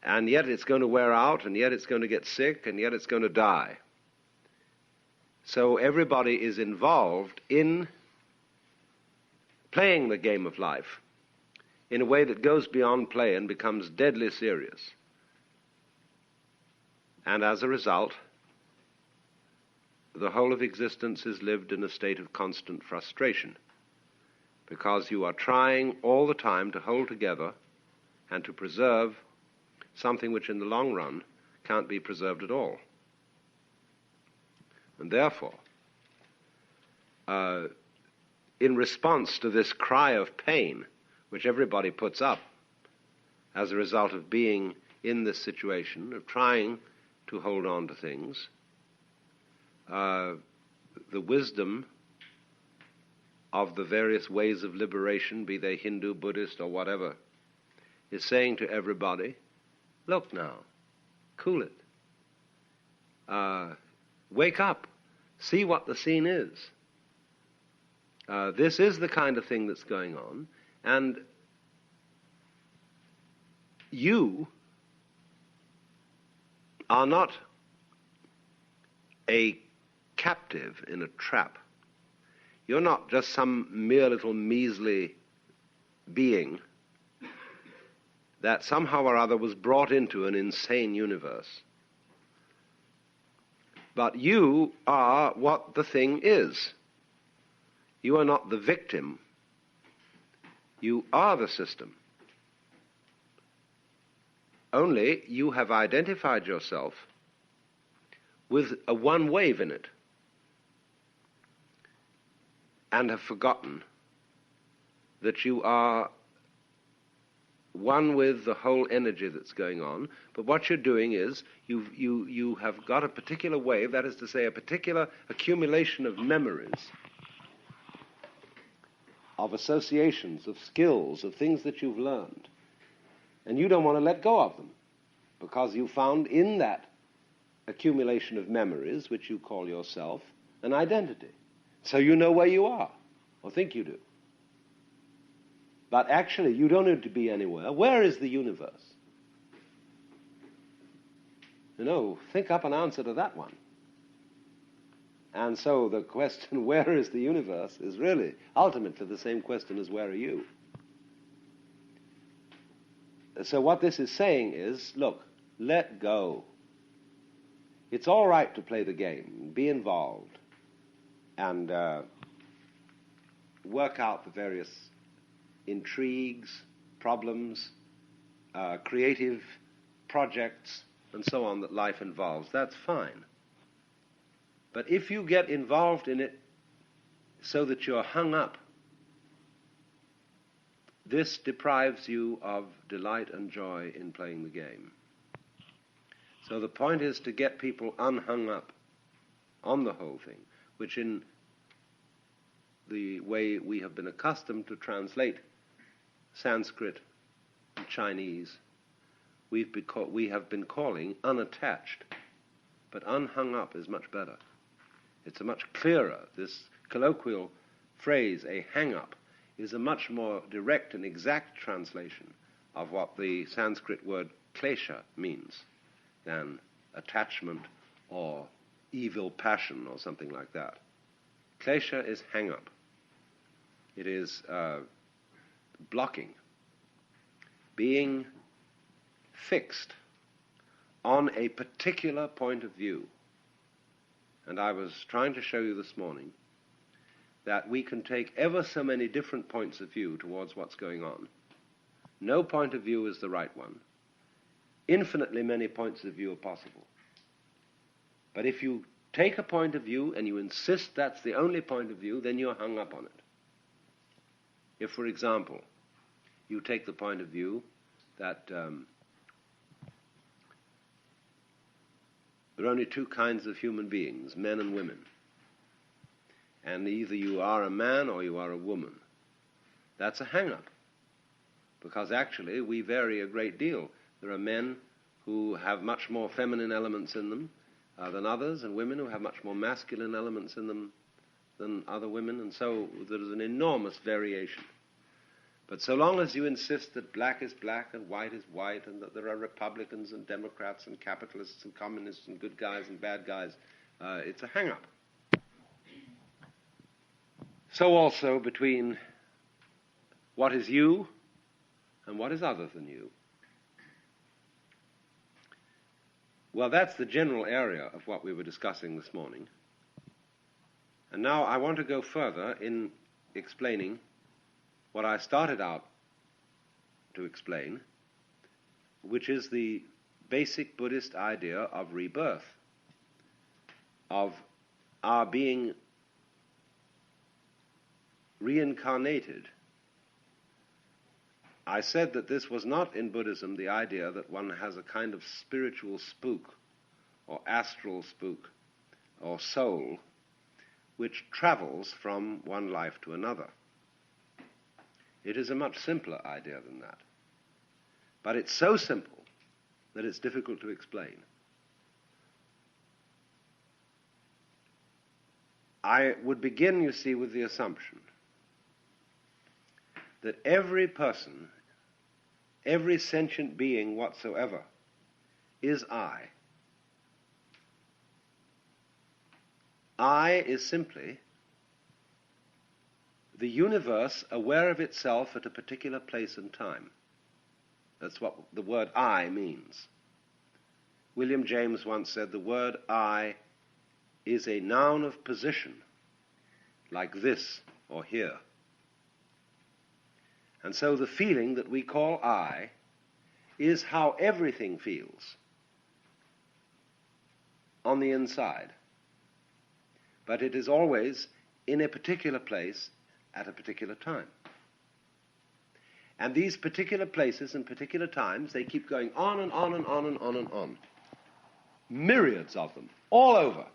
And yet it's going to wear out, and yet it's going to get sick, and yet it's going to die. So everybody is involved in playing the game of life in a way that goes beyond play and becomes deadly serious. And as a result, the whole of existence is lived in a state of constant frustration, because you are trying all the time to hold together and to preserve something which in the long run can't be preserved at all. And therefore, in response to this cry of pain, which everybody puts up as a result of being in this situation, of trying to hold on to things, the wisdom of the various ways of liberation, be they Hindu, Buddhist, or whatever, is saying to everybody, look now, cool it. Wake up. See what the scene is. This is the kind of thing that's going on, and you are not a captive in a trap. You're not just some mere little measly being that somehow or other was brought into an insane universe. But you are what the thing is. You are not the victim. You are the system. Only you have identified yourself with a one wave in it and have forgotten that you are one with the whole energy that's going on. But what you're doing is you have got a particular wave, that is to say, a particular accumulation of memories, of associations, of skills, of things that you've learned. And you don't want to let go of them, because you found in that accumulation of memories, which you call yourself, an identity. So you know where you are, or think you do. But actually, you don't need to be anywhere. Where is the universe? You know, think up an answer to that one. And so the question, where is the universe, is really ultimately the same question as where are you? So what this is saying is, look, let go. It's all right to play the game, be involved, and work out the various intrigues, problems, creative projects, and so on that life involves. That's fine. But if you get involved in it so that you're hung up, this deprives you of delight and joy in playing the game. So the point is to get people unhung up on the whole thing, which in the way we have been accustomed to translate Sanskrit and Chinese, we have been calling unattached. But unhung up is much better. It's a much clearer. This colloquial phrase, a hang-up, is a much more direct and exact translation of what the Sanskrit word klesha means than attachment or evil passion or something like that. Klesha is hang-up. It is blocking, being fixed on a particular point of view. And I was trying to show you this morning that we can take ever so many different points of view towards what's going on. No point of view is the right one. Infinitely many points of view are possible. But if you take a point of view and you insist that's the only point of view, then you're hung up on it. If, for example, you take the point of view that there are only two kinds of human beings, men and women, and either you are a man or you are a woman, that's a hang-up, because actually we vary a great deal. There are men who have much more feminine elements in them than others, and women who have much more masculine elements in them than other women, and so there is an enormous variation. But so long as you insist that black is black and white is white, and that there are Republicans and Democrats and capitalists and communists and good guys and bad guys, it's a hang-up. So also between what is you and what is other than you. Well, that's the general area of what we were discussing this morning. And now I want to go further in explaining what I started out to explain, which is the basic Buddhist idea of rebirth, of our being reincarnated. I said that this was not in Buddhism the idea that one has a kind of spiritual spook or astral spook or soul which travels from one life to another. It is a much simpler idea than that. But it's so simple that it's difficult to explain. I would begin, you see, with the assumption that every person, every sentient being whatsoever, is I. I is simply the universe aware of itself at a particular place and time. That's what the word I means. William James once said the word I is a noun of position, like this or here. And so the feeling that we call I is how everything feels on the inside. But it is always in a particular place at a particular time. And these particular places and particular times, they keep going on and on and on and on and on. Myriads of them, all over.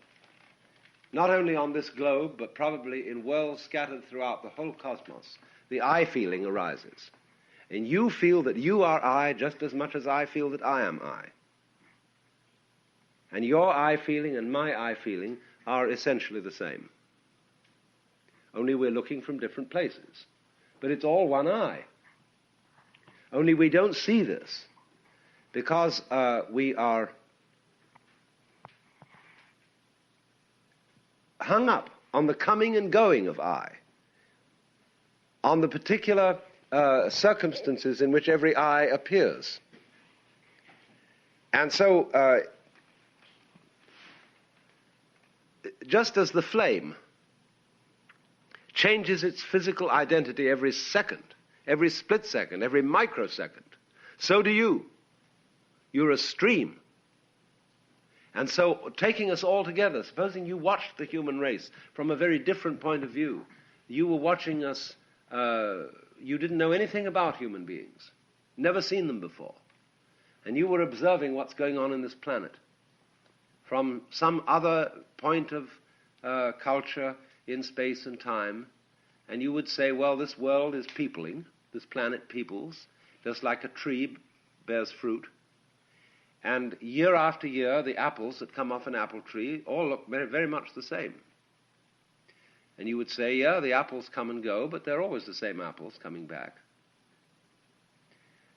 Not only on this globe, but probably in worlds scattered throughout the whole cosmos, the I feeling arises. And you feel that you are I just as much as I feel that I am I. And your I feeling and my I feeling are essentially the same. Only we're looking from different places. But it's all one I. Only we don't see this because we are hung up on the coming and going of I, on the particular circumstances in which every I appears. And so, just as the flame changes its physical identity every second, every split second, every microsecond, so do you. You're a stream. And so, taking us all together, supposing you watched the human race from a very different point of view, you were watching us, you didn't know anything about human beings, never seen them before, and you were observing what's going on in this planet from some other point of culture in space and time, and you would say, well, this world is peopling, this planet peoples, just like a tree bears fruit. And year after year, the apples that come off an apple tree all look very, very much the same. And you would say, yeah, the apples come and go, but they're always the same apples coming back.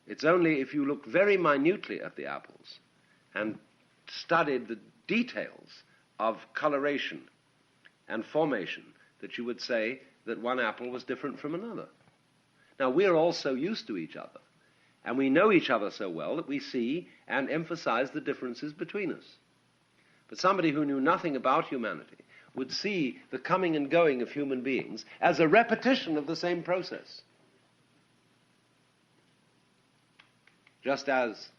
It's only if you look very minutely at the apples and studied the details of coloration and formation that you would say that one apple was different from another. Now, we're all so used to each other, and we know each other so well that we see and emphasize the differences between us. But somebody who knew nothing about humanity would see the coming and going of human beings as a repetition of the same process. Just as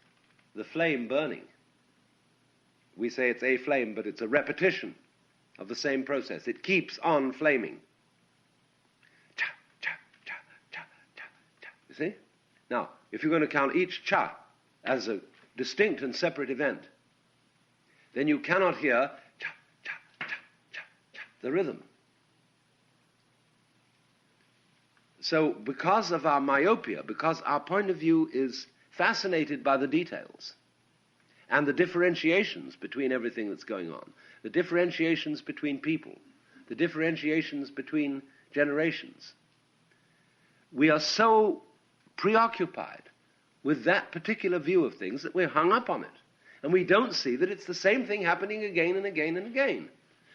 the flame burning, we say it's a flame, but it's a repetition of the same process. It keeps on flaming. You see? Now, if you're going to count each cha as a distinct and separate event, then you cannot hear cha, cha, cha, cha, cha, the rhythm. So because of our myopia, because our point of view is fascinated by the details and the differentiations between everything that's going on, the differentiations between people, the differentiations between generations, we are so preoccupied with that particular view of things that we're hung up on it. And we don't see that it's the same thing happening again and again and again.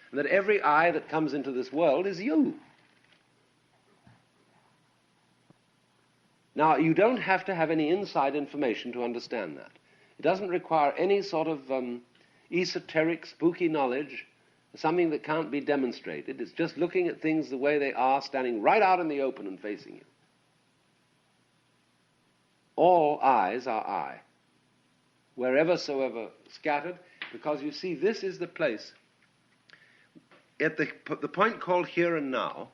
And that every I that comes into this world is you. Now, you don't have to have any inside information to understand that. It doesn't require any sort of esoteric, spooky knowledge, something that can't be demonstrated. It's just looking at things the way they are, standing right out in the open and facing you. All eyes are I, whereversoever scattered, because you see, this is the place. At the point called here and now,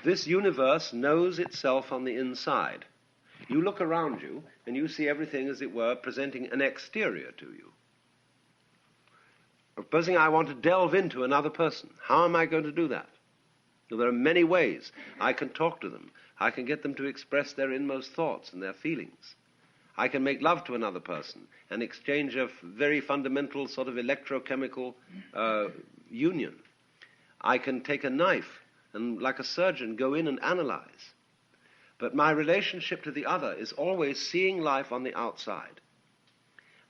this universe knows itself on the inside. You look around you, and you see everything, as it were, presenting an exterior to you. Supposing I want to delve into another person, how am I going to do that? Well, there are many ways. I can talk to them. I can get them to express their inmost thoughts and their feelings. I can make love to another person and exchange a very fundamental sort of electrochemical union. I can take a knife and, like a surgeon, go in and analyze. But my relationship to the other is always seeing life on the outside.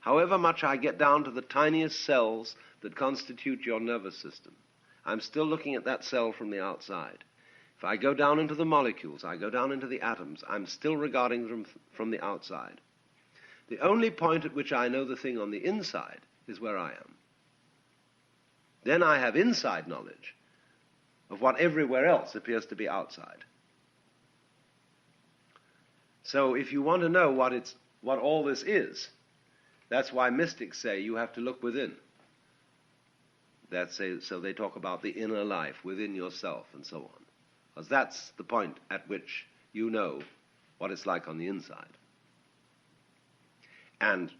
However much I get down to the tiniest cells that constitute your nervous system, I'm still looking at that cell from the outside. If I go down into the molecules, I go down into the atoms, I'm still regarding them from the outside. The only point at which I know the thing on the inside is where I am. Then I have inside knowledge of what everywhere else appears to be outside. So if you want to know what all this is, that's why mystics say you have to look within. So they talk about the inner life within yourself and so on. Because that's the point at which you know what it's like on the inside. And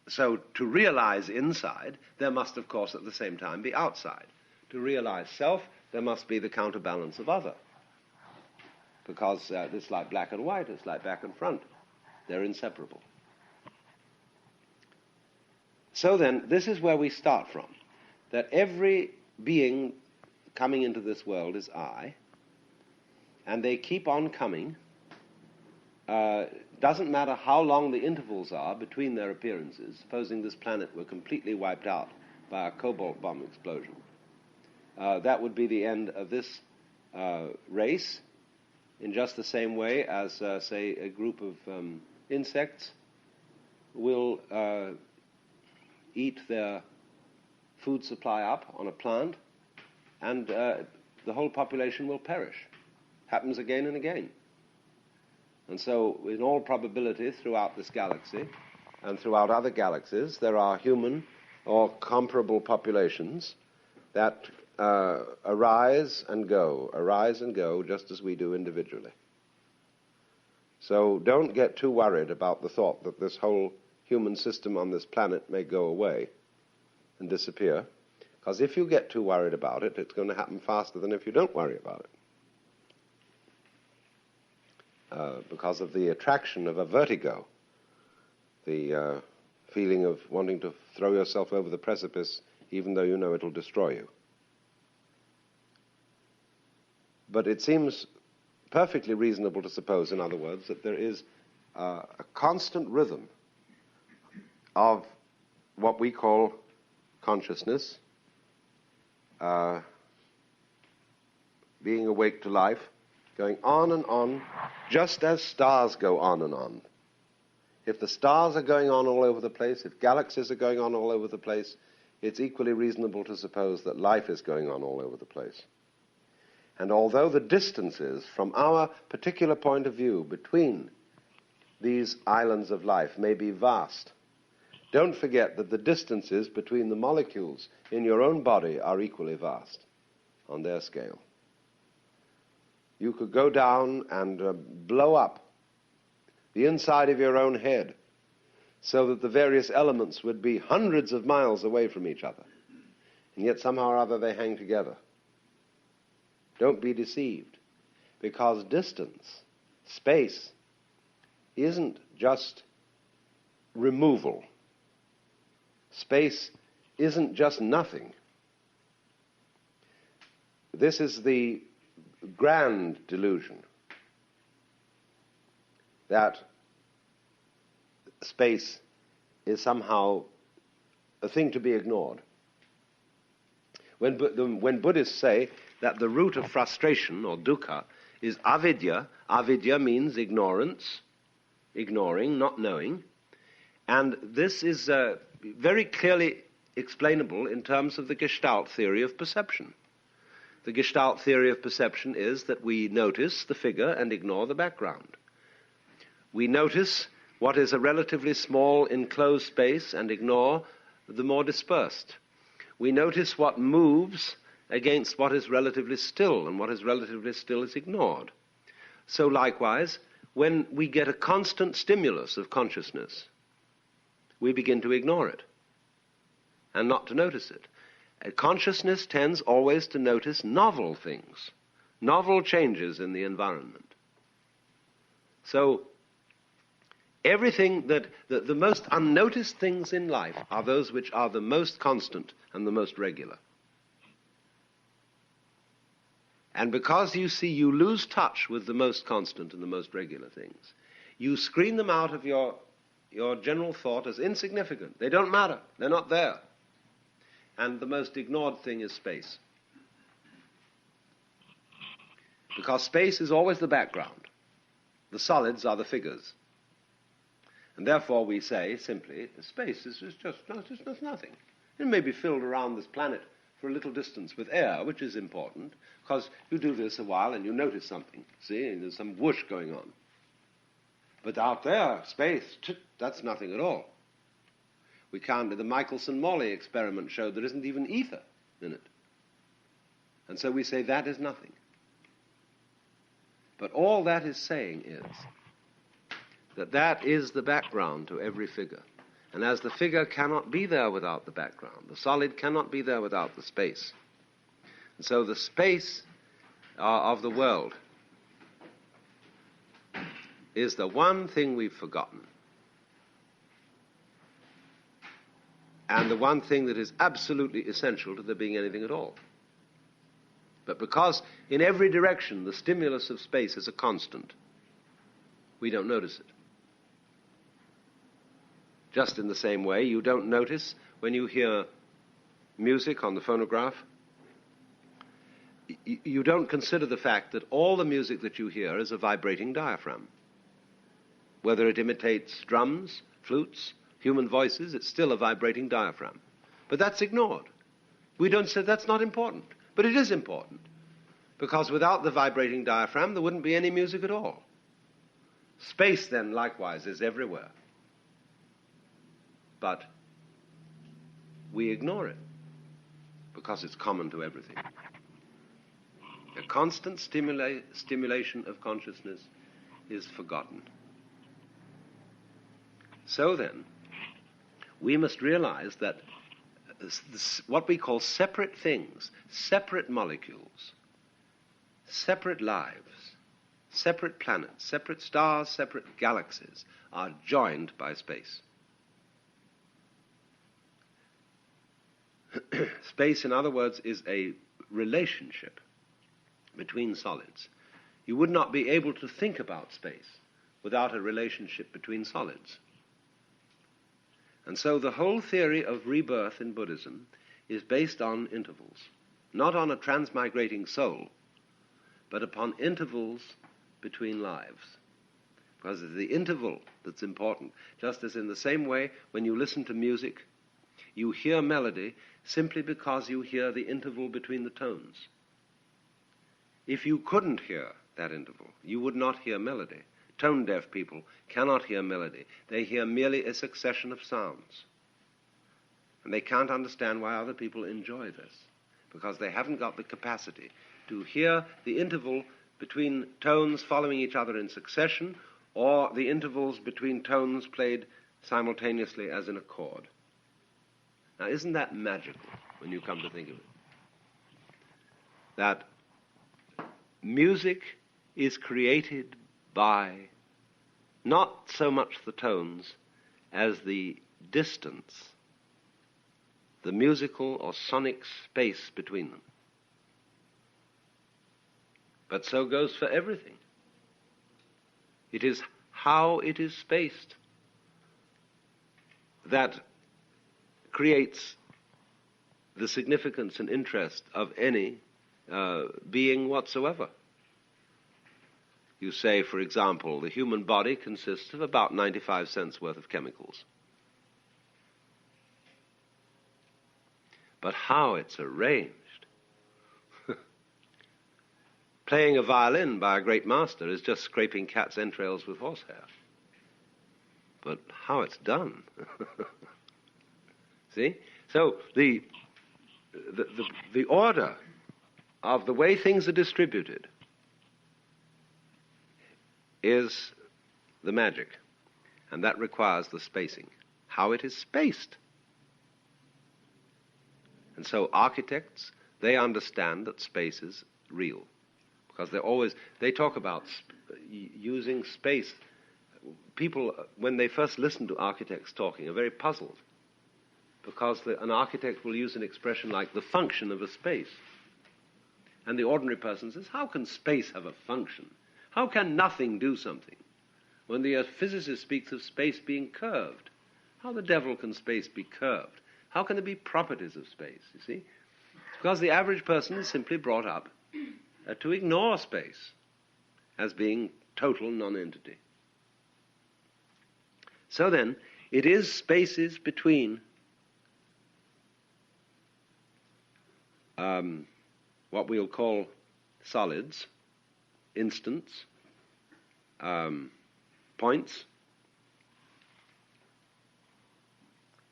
so to realize inside, there must, of course, at the same time be outside. To realize self, there must be the counterbalance of other. Because it's like black and white, it's like back and front. They're inseparable. So then, this is where we start from. That every being coming into this world is I, and they keep on coming. Doesn't matter how long the intervals are between their appearances. Supposing this planet were completely wiped out by a cobalt bomb explosion, that would be the end of this race, in just the same way as, say, a group of insects will eat their food supply up on a plant, and the whole population will perish. Happens again and again. And so, in all probability, throughout this galaxy and throughout other galaxies, there are human or comparable populations that arise and go, just as we do individually. So don't get too worried about the thought that this whole human system on this planet may go away and disappear, because if you get too worried about it, it's going to happen faster than if you don't worry about it. Because of the attraction of a vertigo, the feeling of wanting to throw yourself over the precipice even though you know it'll destroy you. But it seems perfectly reasonable to suppose, in other words, that there is a constant rhythm of what we call consciousness, being awake to life, going on and on, just as stars go on and on. If the stars are going on all over the place, if galaxies are going on all over the place, it's equally reasonable to suppose that life is going on all over the place. And although the distances from our particular point of view between these islands of life may be vast, don't forget that the distances between the molecules in your own body are equally vast on their scale. You could go down and blow up the inside of your own head so that the various elements would be hundreds of miles away from each other, and yet somehow or other they hang together. Don't be deceived, because distance, space, isn't just removal. Space isn't just nothing. This is the grand delusion that space is somehow a thing to be ignored. When Buddhists say that the root of frustration, or dukkha, is avidya, avidya means ignorance, ignoring, not knowing, and this is very clearly explainable in terms of the Gestalt theory of perception. The Gestalt theory of perception is that we notice the figure and ignore the background. We notice what is a relatively small enclosed space and ignore the more dispersed. We notice what moves against what is relatively still, and what is relatively still is ignored. So likewise, when we get a constant stimulus of consciousness, we begin to ignore it and not to notice it. Consciousness tends always to notice novel things, novel changes in the environment. So everything the most unnoticed things in life are those which are the most constant and the most regular. And because you see you lose touch with the most constant and the most regular things, you screen them out of your general thought as insignificant. They don't matter. They're not there. And the most ignored thing is space. Because space is always the background. The solids are the figures. And therefore we say simply, space is just nothing. It may be filled around this planet for a little distance with air, which is important, because you do this a while and you notice something, see, and there's some whoosh going on. But out there, space, that's nothing at all. The Michelson-Morley experiment showed there isn't even ether in it. And so we say that is nothing. But all that is saying is that is the background to every figure. And as the figure cannot be there without the background, the solid cannot be there without the space. And so the space of the world is the one thing we've forgotten. And the one thing that is absolutely essential to there being anything at all. But because in every direction the stimulus of space is a constant, we don't notice it. Just in the same way, you don't notice when you hear music on the phonograph, you don't consider the fact that all the music that you hear is a vibrating diaphragm. Whether it imitates drums, flutes, human voices, it's still a vibrating diaphragm. But that's ignored. We don't say that's not important. But it is important. Because without the vibrating diaphragm, there wouldn't be any music at all. Space, then, likewise, is everywhere. But we ignore it because it's common to everything. A constant stimulation of consciousness is forgotten. So then, we must realize that what we call separate things, separate molecules, separate lives, separate planets, separate stars, separate galaxies, are joined by space. Space, in other words, is a relationship between solids. You would not be able to think about space without a relationship between solids. And so the whole theory of rebirth in Buddhism is based on intervals, not on a transmigrating soul, but upon intervals between lives. Because it's the interval that's important. Just as in the same way, when you listen to music, you hear melody simply because you hear the interval between the tones. If you couldn't hear that interval, you would not hear melody. Tone-deaf people cannot hear melody. They hear merely a succession of sounds. And they can't understand why other people enjoy this, because they haven't got the capacity to hear the interval between tones following each other in succession, or the intervals between tones played simultaneously as in a chord. Now, isn't that magical when you come to think of it? That music is created by not so much the tones as the distance, the musical or sonic space between them. But so goes for everything. It is how it is spaced that creates the significance and interest of any being whatsoever. You say, for example, the human body consists of about 95 cents worth of chemicals. But how it's arranged. Playing a violin by a great master is just scraping cat's entrails with horsehair. But how it's done. See? So the order of the way things are distributed is the magic, and that requires the spacing, how it is spaced. And so architects, they understand that space is real, because they talk about using space. People, when they first listen to architects talking, are very puzzled, because an architect will use an expression like the function of a space. And the ordinary person says, how can space have a function? How can nothing do something? When the physicist speaks of space being curved, how the devil can space be curved? How can there be properties of space, you see? It's because the average person is simply brought up to ignore space as being total non-entity. So then, it is spaces between what we'll call solids, instants, points,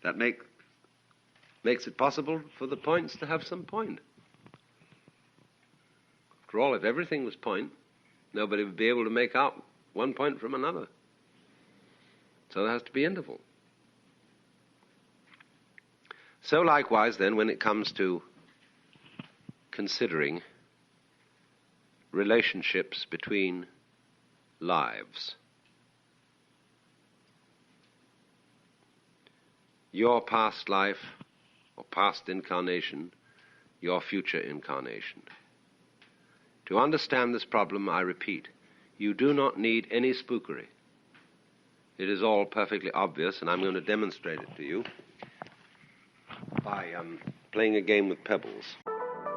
that makes it possible for the points to have some point. After all, if everything was point, nobody would be able to make out one point from another. So there has to be interval. So likewise, then, when it comes to considering relationships between lives, your past life or past incarnation, your future incarnation. To understand this problem, I repeat, you do not need any spookery. It is all perfectly obvious, and I'm going to demonstrate it to you by playing a game with pebbles.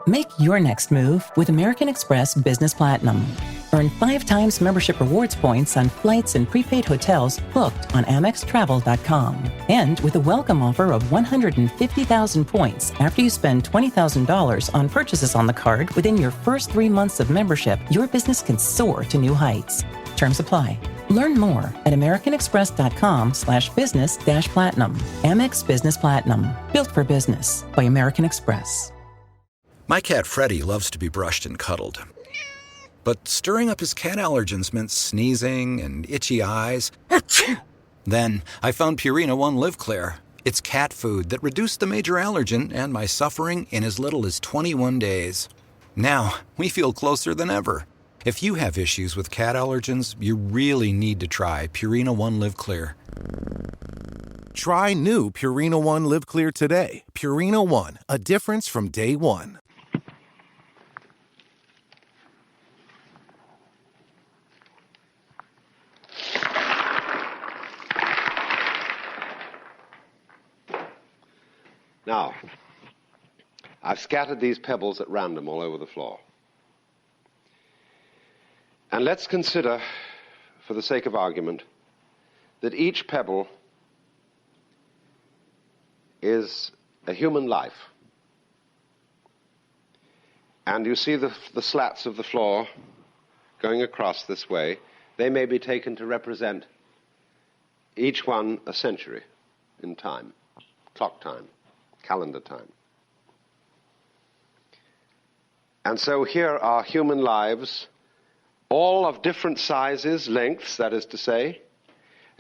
Make your next move with American Express Business Platinum. Earn 5 times membership rewards points on flights and prepaid hotels booked on AmexTravel.com. And with a welcome offer of 150,000 points after you spend $20,000 on purchases on the card within your first 3 months of membership, your business can soar to new heights. Terms apply. Learn more at americanexpress.com/business-platinum. Amex Business Platinum. Built for business by American Express. My cat Freddie loves to be brushed and cuddled. But stirring up his cat allergens meant sneezing and itchy eyes. Then I found Purina One Live Clear. It's cat food that reduced the major allergen and my suffering in as little as 21 days. Now, we feel closer than ever. If you have issues with cat allergens, you really need to try Purina One Live Clear. Try new Purina One Live Clear today. Purina One, a difference from day one. Now, I've scattered these pebbles at random all over the floor. And let's consider, for the sake of argument, that each pebble is a human life. And you see the slats of the floor going across this way. They may be taken to represent each one a century in time, clock time, calendar time. And so here are human lives, all of different sizes, lengths, that is to say,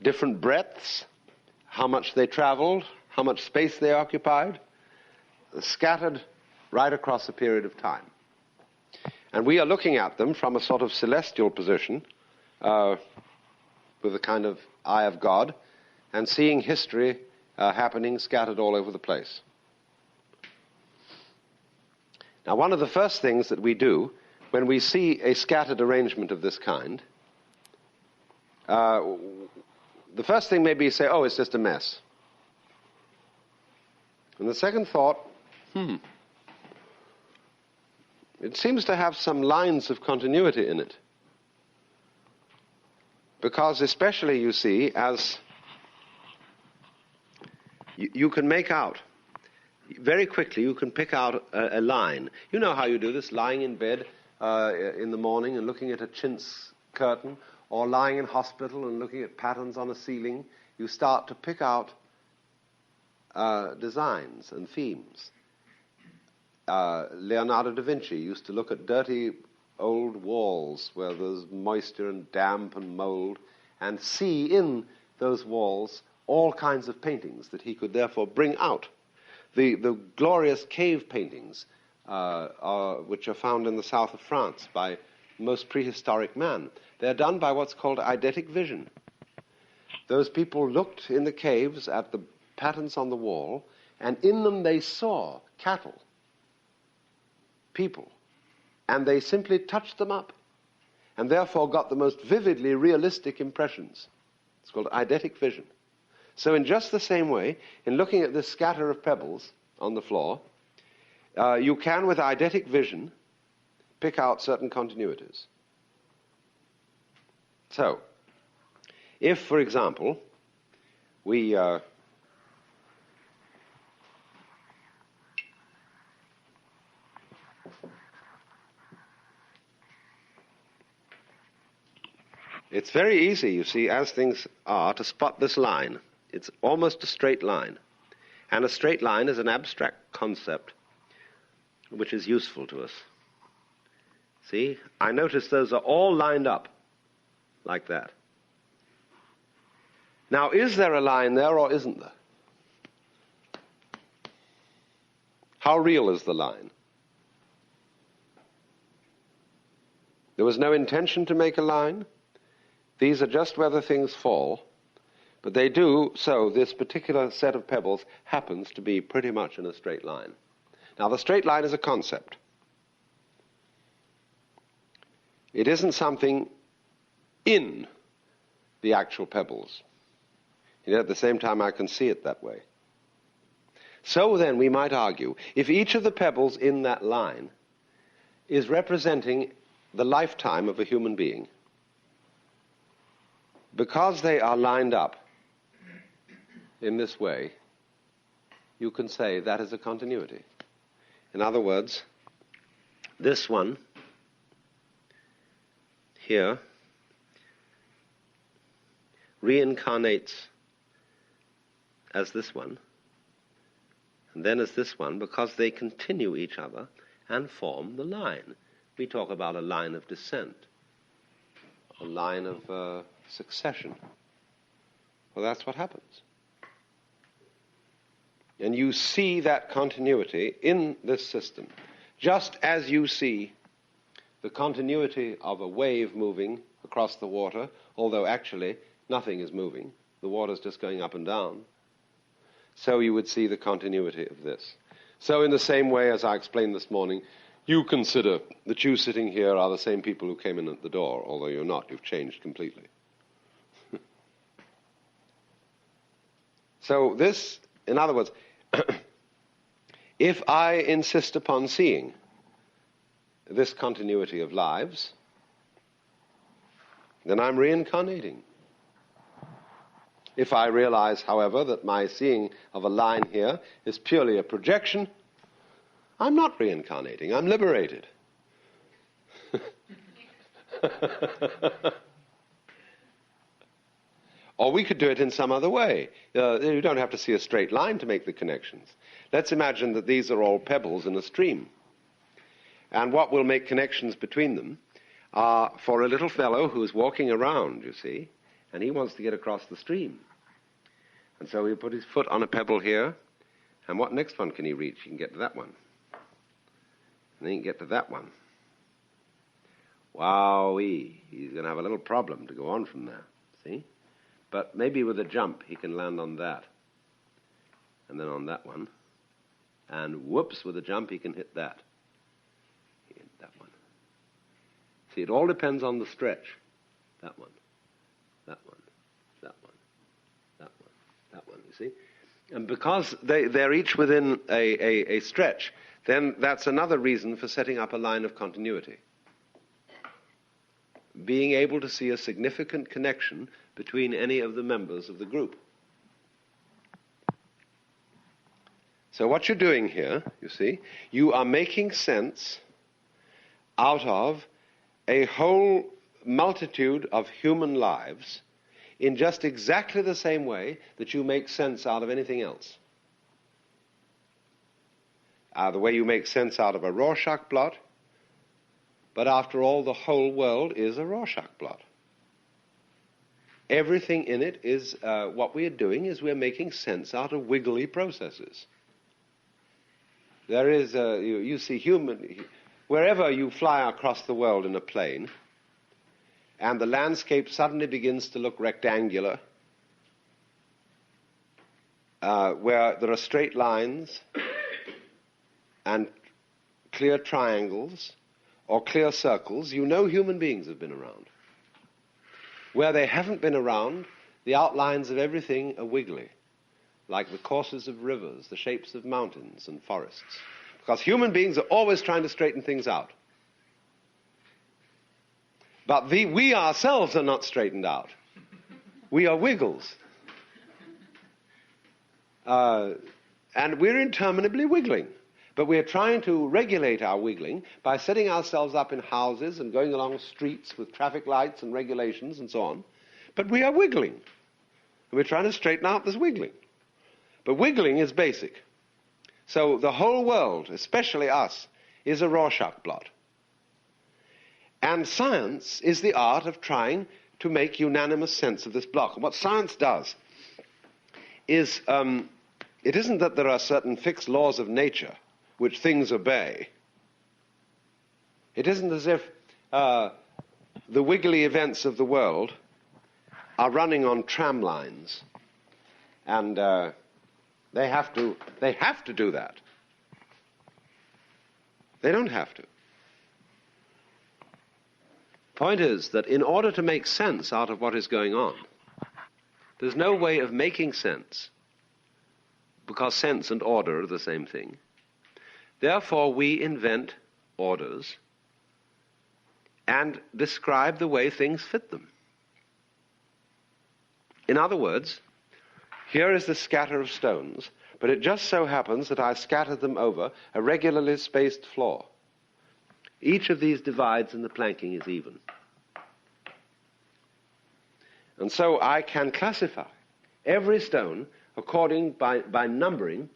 different breadths, how much they traveled, how much space they occupied, scattered right across a period of time. And we are looking at them from a sort of celestial position, with a kind of eye of God, and seeing history happening scattered all over the place. Now, one of the first things that we do when we see a scattered arrangement of this kind, the first thing may be say, oh, it's just a mess. And the second thought, it seems to have some lines of continuity in it. Because especially, you see, as you can make out, very quickly you can pick out a line. You know how you do this, lying in bed in the morning and looking at a chintz curtain, or lying in hospital and looking at patterns on a ceiling. You start to pick out designs and themes. Leonardo da Vinci used to look at dirty old walls where there's moisture and damp and mold, and see in those walls all kinds of paintings that he could therefore bring out. The glorious cave paintings which are found in the south of France by most prehistoric man, they're done by what's called eidetic vision. Those people looked in the caves at the patterns on the wall, and in them they saw cattle, people, and they simply touched them up, and therefore got the most vividly realistic impressions. It's called eidetic vision. So in just the same way, in looking at this scatter of pebbles on the floor, you can, with eidetic vision, pick out certain continuities. So, if, for example, It's very easy, you see, as things are, to spot this line. It's almost a straight line. And a straight line is an abstract concept which is useful to us. See, I notice those are all lined up like that. Now, is there a line there or isn't there? How real is the line? There was no intention to make a line. These are just where the things fall, but they do, so this particular set of pebbles happens to be pretty much in a straight line. Now, the straight line is a concept. It isn't something in the actual pebbles. Yet at the same time, I can see it that way. So then, we might argue, if each of the pebbles in that line is representing the lifetime of a human being, because they are lined up in this way, you can say that is a continuity. In other words, this one here reincarnates as this one, and then as this one, because they continue each other and form the line. We talk about a line of descent, a line of succession. Well, that's what happens. And you see that continuity in this system, just as you see the continuity of a wave moving across the water, although actually nothing is moving. The water's just going up and down. So you would see the continuity of this. So in the same way as I explained this morning, you consider that you sitting here are the same people who came in at the door, although you're not. You've changed completely. So this, in other words, if I insist upon seeing this continuity of lives, then I'm reincarnating. If I realize, however, that my seeing of a line here is purely a projection, I'm not reincarnating, I'm liberated. Or we could do it in some other way. You don't have to see a straight line to make the connections. Let's imagine that these are all pebbles in a stream. And what will make connections between them are for a little fellow who's walking around, you see, and he wants to get across the stream. And so he'll put his foot on a pebble here, and what next one can he reach? He can get to that one. And then he can get to that one. Wowee, he's going to have a little problem to go on from there, see? But maybe with a jump, he can land on that, and then on that one. And whoops, with a jump, he can hit that. He hit that one. See, it all depends on the stretch. That one, that one, that one, that one, that one, you see? And because they're each within a stretch, then that's another reason for setting up a line of continuity. Being able to see a significant connection between any of the members of the group. So what you're doing here, you see, you are making sense out of a whole multitude of human lives in just exactly the same way that you make sense out of anything else. The way you make sense out of a Rorschach blot, but after all, the whole world is a Rorschach blot. Everything in it is, what we are doing is we're making sense out of wiggly processes. There is, you see wherever you fly across the world in a plane, and the landscape suddenly begins to look rectangular, where there are straight lines and clear triangles or clear circles, you know human beings have been around. Where they haven't been around, the outlines of everything are wiggly, like the courses of rivers, the shapes of mountains and forests. Because human beings are always trying to straighten things out. But we ourselves are not straightened out. We are wiggles. And we're interminably wiggling. But we're trying to regulate our wiggling by setting ourselves up in houses and going along streets with traffic lights and regulations and so on. But we are wiggling. And we're trying to straighten out this wiggling. But wiggling is basic. So the whole world, especially us, is a Rorschach blot. And science is the art of trying to make unanimous sense of this block. And what science does is, it isn't that there are certain fixed laws of nature which things obey. It isn't as if the wiggly events of the world are running on tram lines, and they have to do that. They don't have to. Point is that in order to make sense out of what is going on, there's no way of making sense, because sense and order are the same thing. Therefore, we invent orders and describe the way things fit them. In other words, here is the scatter of stones, but it just so happens that I scattered them over a regularly spaced floor. Each of these divides in the planking is even. And so I can classify every stone according by numbering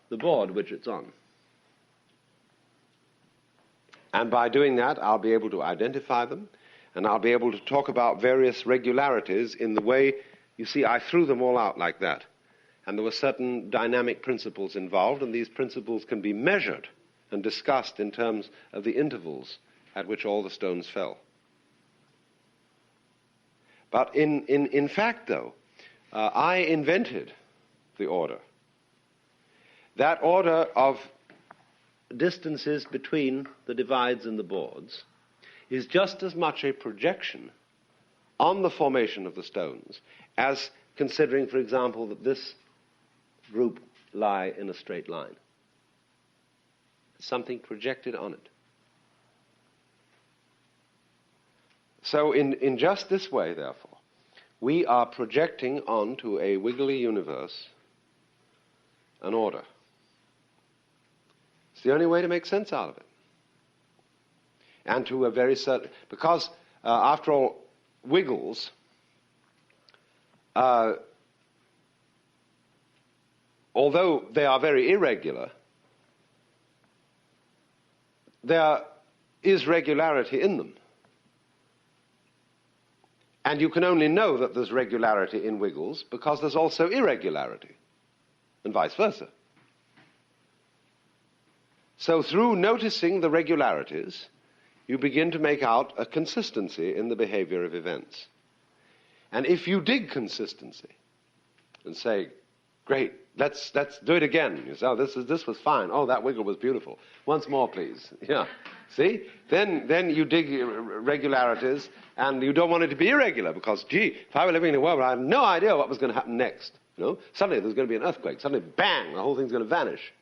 the board which it's on. And by doing that, I'll be able to identify them, and I'll be able to talk about various regularities in the way, you see, I threw them all out like that. And there were certain dynamic principles involved, and these principles can be measured and discussed in terms of the intervals at which all the stones fell. But in fact, though, I invented the order. That order of distances between the divides and the boards is just as much a projection on the formation of the stones as considering, for example, that this group lie in a straight line. Something projected on it. So in just this way, therefore, we are projecting onto a wiggly universe an order. It's the only way to make sense out of it. And to a very certain, because after all, wiggles although they are very irregular, there is regularity in them. And you can only know that there's regularity in wiggles because there's also irregularity, and vice versa. So through noticing the regularities, you begin to make out a consistency in the behavior of events. And if you dig consistency and say, great, let's do it again. You say, oh, this was fine. Oh, that wiggle was beautiful. Once more, please. Yeah. See? Then you dig regularities, and you don't want it to be irregular because, gee, if I were living in a world where I had no idea what was going to happen next, you know, suddenly there's going to be an earthquake. Suddenly, bang, the whole thing's going to vanish.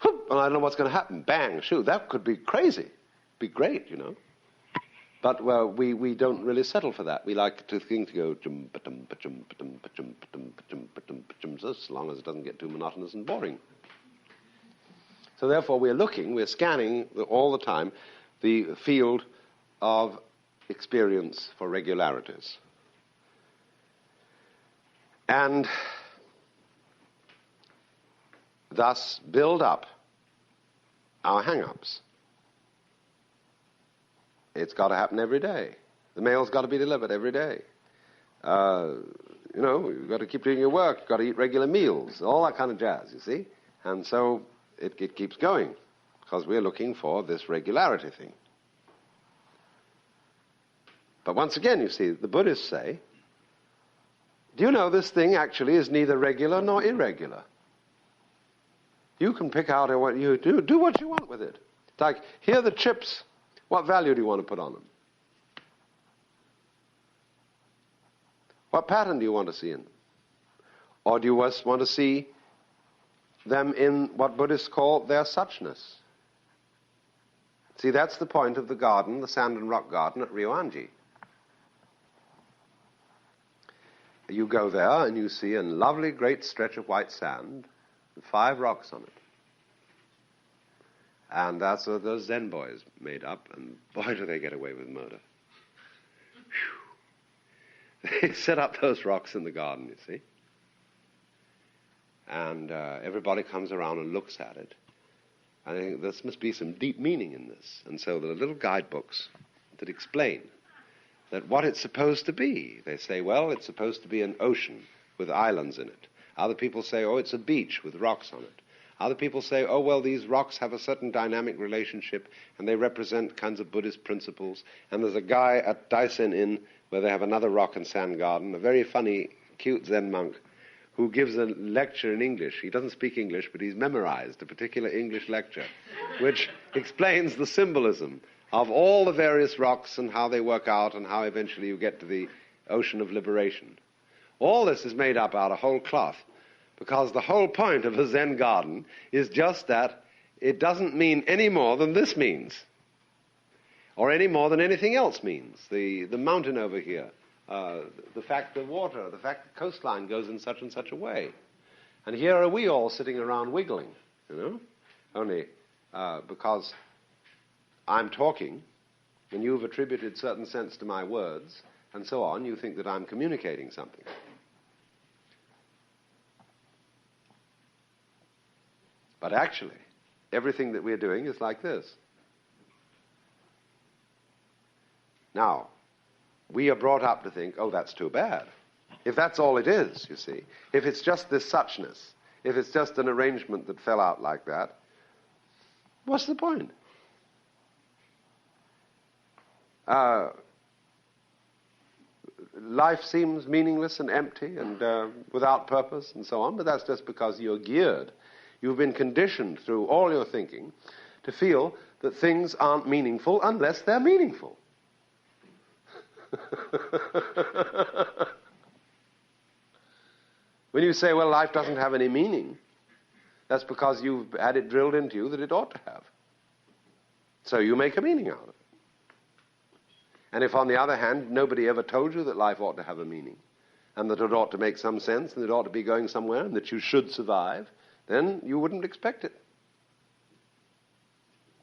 Whoop, and I don't know what's going to happen. Bang, shoo, that could be crazy. Be great, you know. But well, we don't really settle for that. We like to think to go as long as it doesn't get too monotonous and boring. So therefore we're scanning all the time the field of experience for regularities. And thus build up our hang-ups. It's got to happen every day. The mail's got to be delivered every day. You know, you've got to keep doing your work. You've got to eat regular meals, all that kind of jazz, you see. And so it keeps going because we're looking for this regularity thing. But once again, you see, the Buddhists say, do you know this thing actually is neither regular nor irregular? You can pick out what you do what you want with it. It's like, here are the chips. What value do you want to put on them? What pattern do you want to see in them? Or do you just want to see them in what Buddhists call their suchness? See, that's the point of the garden, the sand and rock garden at Ryoanji. you go there and you see a lovely great stretch of white sand with 5 rocks on it. And that's what those Zen boys made up, and boy, do they get away with murder. Whew. They set up those rocks in the garden, you see. And everybody comes around and looks at it. I think there must be some deep meaning in this. And so there are little guidebooks that explain that what it's supposed to be. They say, well, it's supposed to be an ocean with islands in it. Other people say, oh, it's a beach with rocks on it. Other people say, oh, well, these rocks have a certain dynamic relationship and they represent kinds of Buddhist principles. And there's a guy at Daisen Inn where they have another rock and sand garden, a very funny, cute Zen monk who gives a lecture in English. He doesn't speak English, but he's memorized a particular English lecture which explains the symbolism of all the various rocks and how they work out and how eventually you get to the ocean of liberation. All this is made up out of whole cloth, because the whole point of a Zen garden is just that it doesn't mean any more than this means, or any more than anything else means. The mountain over here, the fact the water, the fact the coastline goes in such and such a way. And here are we all sitting around wiggling, you know, only because I'm talking, and you've attributed certain sense to my words, and so on, you think that I'm communicating something. But actually, everything that we're doing is like this. Now, we are brought up to think, oh, that's too bad. If that's all it is, you see, if it's just this suchness, if it's just an arrangement that fell out like that, what's the point? Life seems meaningless and empty and without purpose and so on, but that's just because you're geared. You've been conditioned through all your thinking to feel that things aren't meaningful unless they're meaningful. When you say, well, life doesn't have any meaning, that's because you've had it drilled into you that it ought to have. So you make a meaning out of it. And if, on the other hand, nobody ever told you that life ought to have a meaning, and that it ought to make some sense, and it ought to be going somewhere, and that you should survive, then you wouldn't expect it.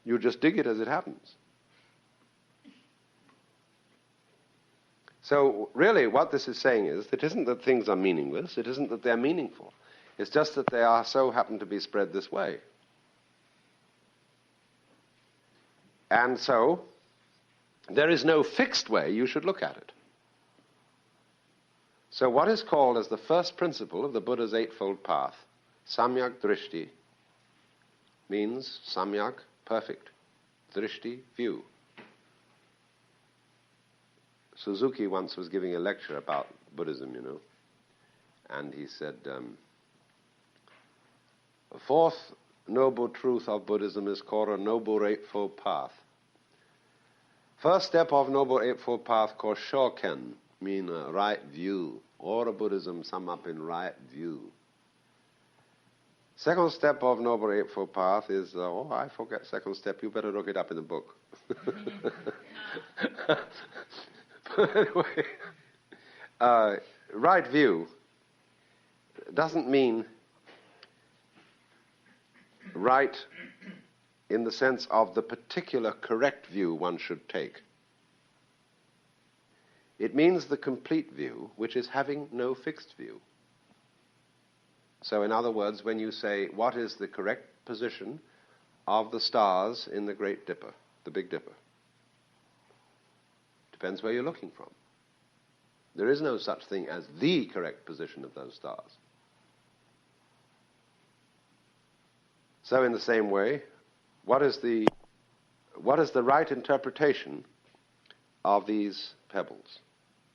You just dig it as it happens. So really what this is saying is, it isn't that things are meaningless, it isn't that they're meaningful. It's just that they are so happen to be spread this way. And so, there is no fixed way you should look at it. So what is called as the first principle of the Buddha's Eightfold Path, Samyak Drishti, means Samyak, perfect, Drishti, view. Suzuki once was giving a lecture about Buddhism, you know, and he said, the fourth noble truth of Buddhism is called a Noble Eightfold Path. First step of Noble Eightfold Path called Shoken, mean right view. All of Buddhism sum up in right view. Second step of Noble Eightfold Path is, I forget second step, you better look it up in the book. But anyway, right view doesn't mean right in the sense of the particular correct view one should take. It means the complete view, which is having no fixed view. So in other words, when you say, what is the correct position of the stars in the Great Dipper, the Big Dipper? Depends where you're looking from. There is no such thing as the correct position of those stars. So in the same way, what is the right interpretation of these pebbles?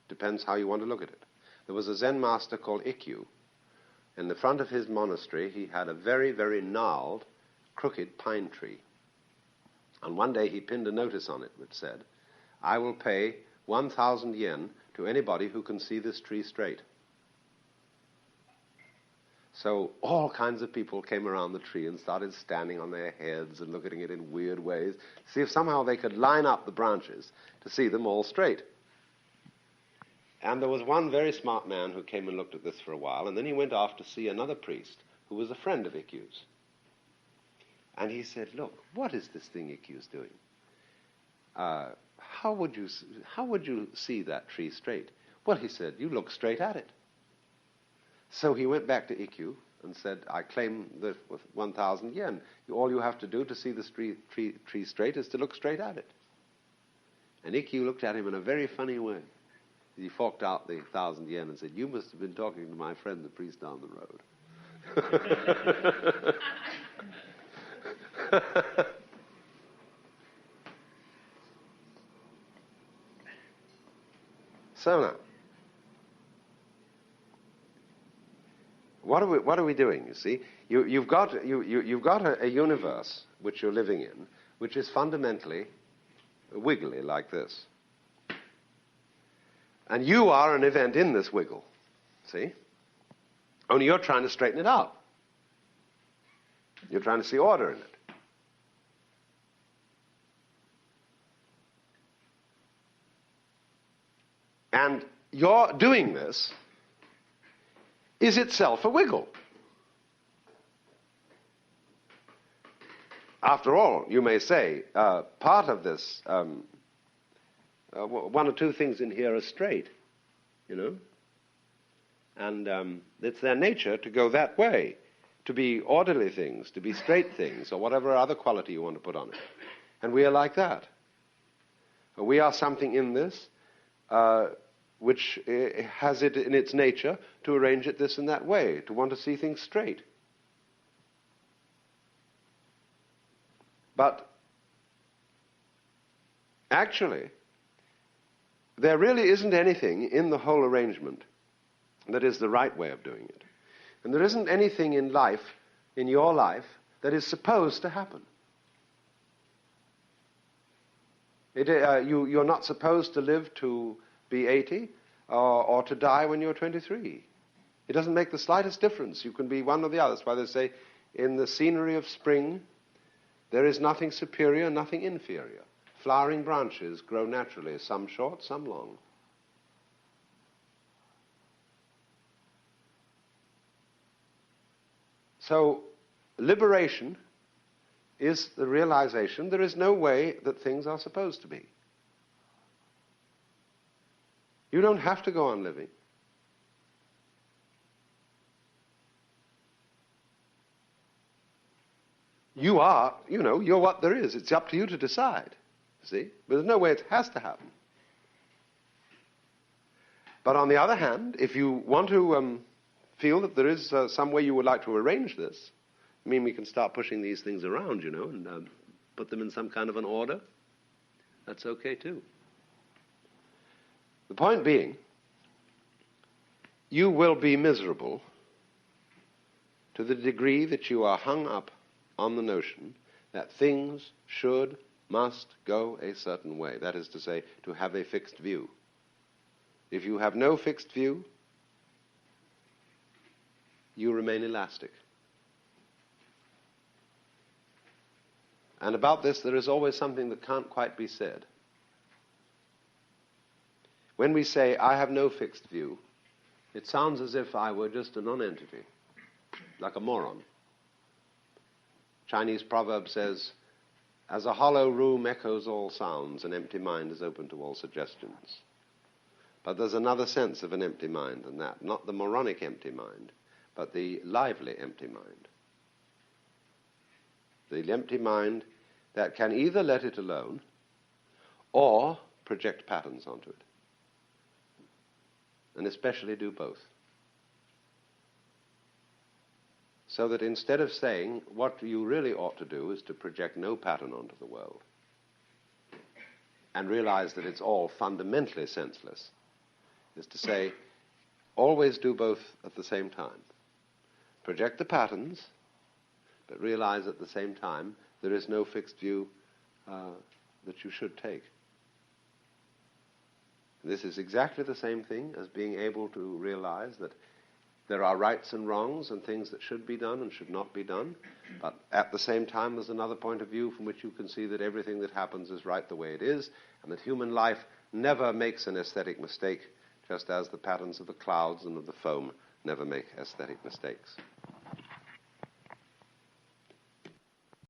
Depends how you want to look at it. There was a Zen master called Ikkyu. In the front of his monastery, he had a very, very gnarled, crooked pine tree. And one day he pinned a notice on it which said, I will pay 1,000 yen to anybody who can see this tree straight. So all kinds of people came around the tree and started standing on their heads and looking at it in weird ways, see if somehow they could line up the branches to see them all straight. And there was one very smart man who came and looked at this for a while, and then he went off to see another priest who was a friend of Ikkyu's. And he said, look, what is this thing Ikkyu's doing? How would you see that tree straight? Well, he said, you look straight at it. So he went back to Ikkyu and said, I claim that with 1,000 yen. All you have to do to see the tree straight is to look straight at it. And Ikkyu looked at him in a very funny way. He forked out the 1,000 yen and said, you must have been talking to my friend, the priest down the road. So now, what are we doing? You see, you've got a universe which you're living in, which is fundamentally wiggly like this, and you are an event in this wiggle. See, only you're trying to straighten it out. You're trying to see order in it. And your doing this is itself a wiggle. After all, you may say, part of this, one or two things in here are straight, you know? And it's their nature to go that way, to be orderly things, to be straight things, or whatever other quality you want to put on it. And we are like that. We are something in this which has it in its nature to arrange it this and that way, to want to see things straight. But actually, there really isn't anything in the whole arrangement that is the right way of doing it. And there isn't anything in life, in your life, that is supposed to happen. You're not supposed to live to be 80 or to die when you're 23. It doesn't make the slightest difference. You can be one or the other. That's why they say, in the scenery of spring, there is nothing superior, nothing inferior. Flowering branches grow naturally, some short, some long. So, liberation is the realization there is no way that things are supposed to be. You don't have to go on living. You are, you're what there is. It's up to you to decide, see? But there's no way it has to happen. But on the other hand, if you want to feel that there is some way you would like to arrange this, I mean, we can start pushing these things around, and put them in some kind of an order. That's okay, too. The point being, you will be miserable to the degree that you are hung up on the notion that things should, must go a certain way. That is to say, to have a fixed view. If you have no fixed view, you remain elastic. And about this, there is always something that can't quite be said. When we say, I have no fixed view, it sounds as if I were just a non-entity, like a moron. Chinese proverb says, as a hollow room echoes all sounds, an empty mind is open to all suggestions. But there's another sense of an empty mind than that, not the moronic empty mind, but the lively empty mind. The empty mind that can either let it alone or project patterns onto it. And especially do both. So that instead of saying what you really ought to do is to project no pattern onto the world and realize that it's all fundamentally senseless, is to say always do both at the same time. Project the patterns, but realize at the same time there is no fixed view that you should take. This is exactly the same thing as being able to realize that there are rights and wrongs and things that should be done and should not be done, but at the same time there's another point of view from which you can see that everything that happens is right the way it is, and that human life never makes an aesthetic mistake just as the patterns of the clouds and of the foam never make aesthetic mistakes.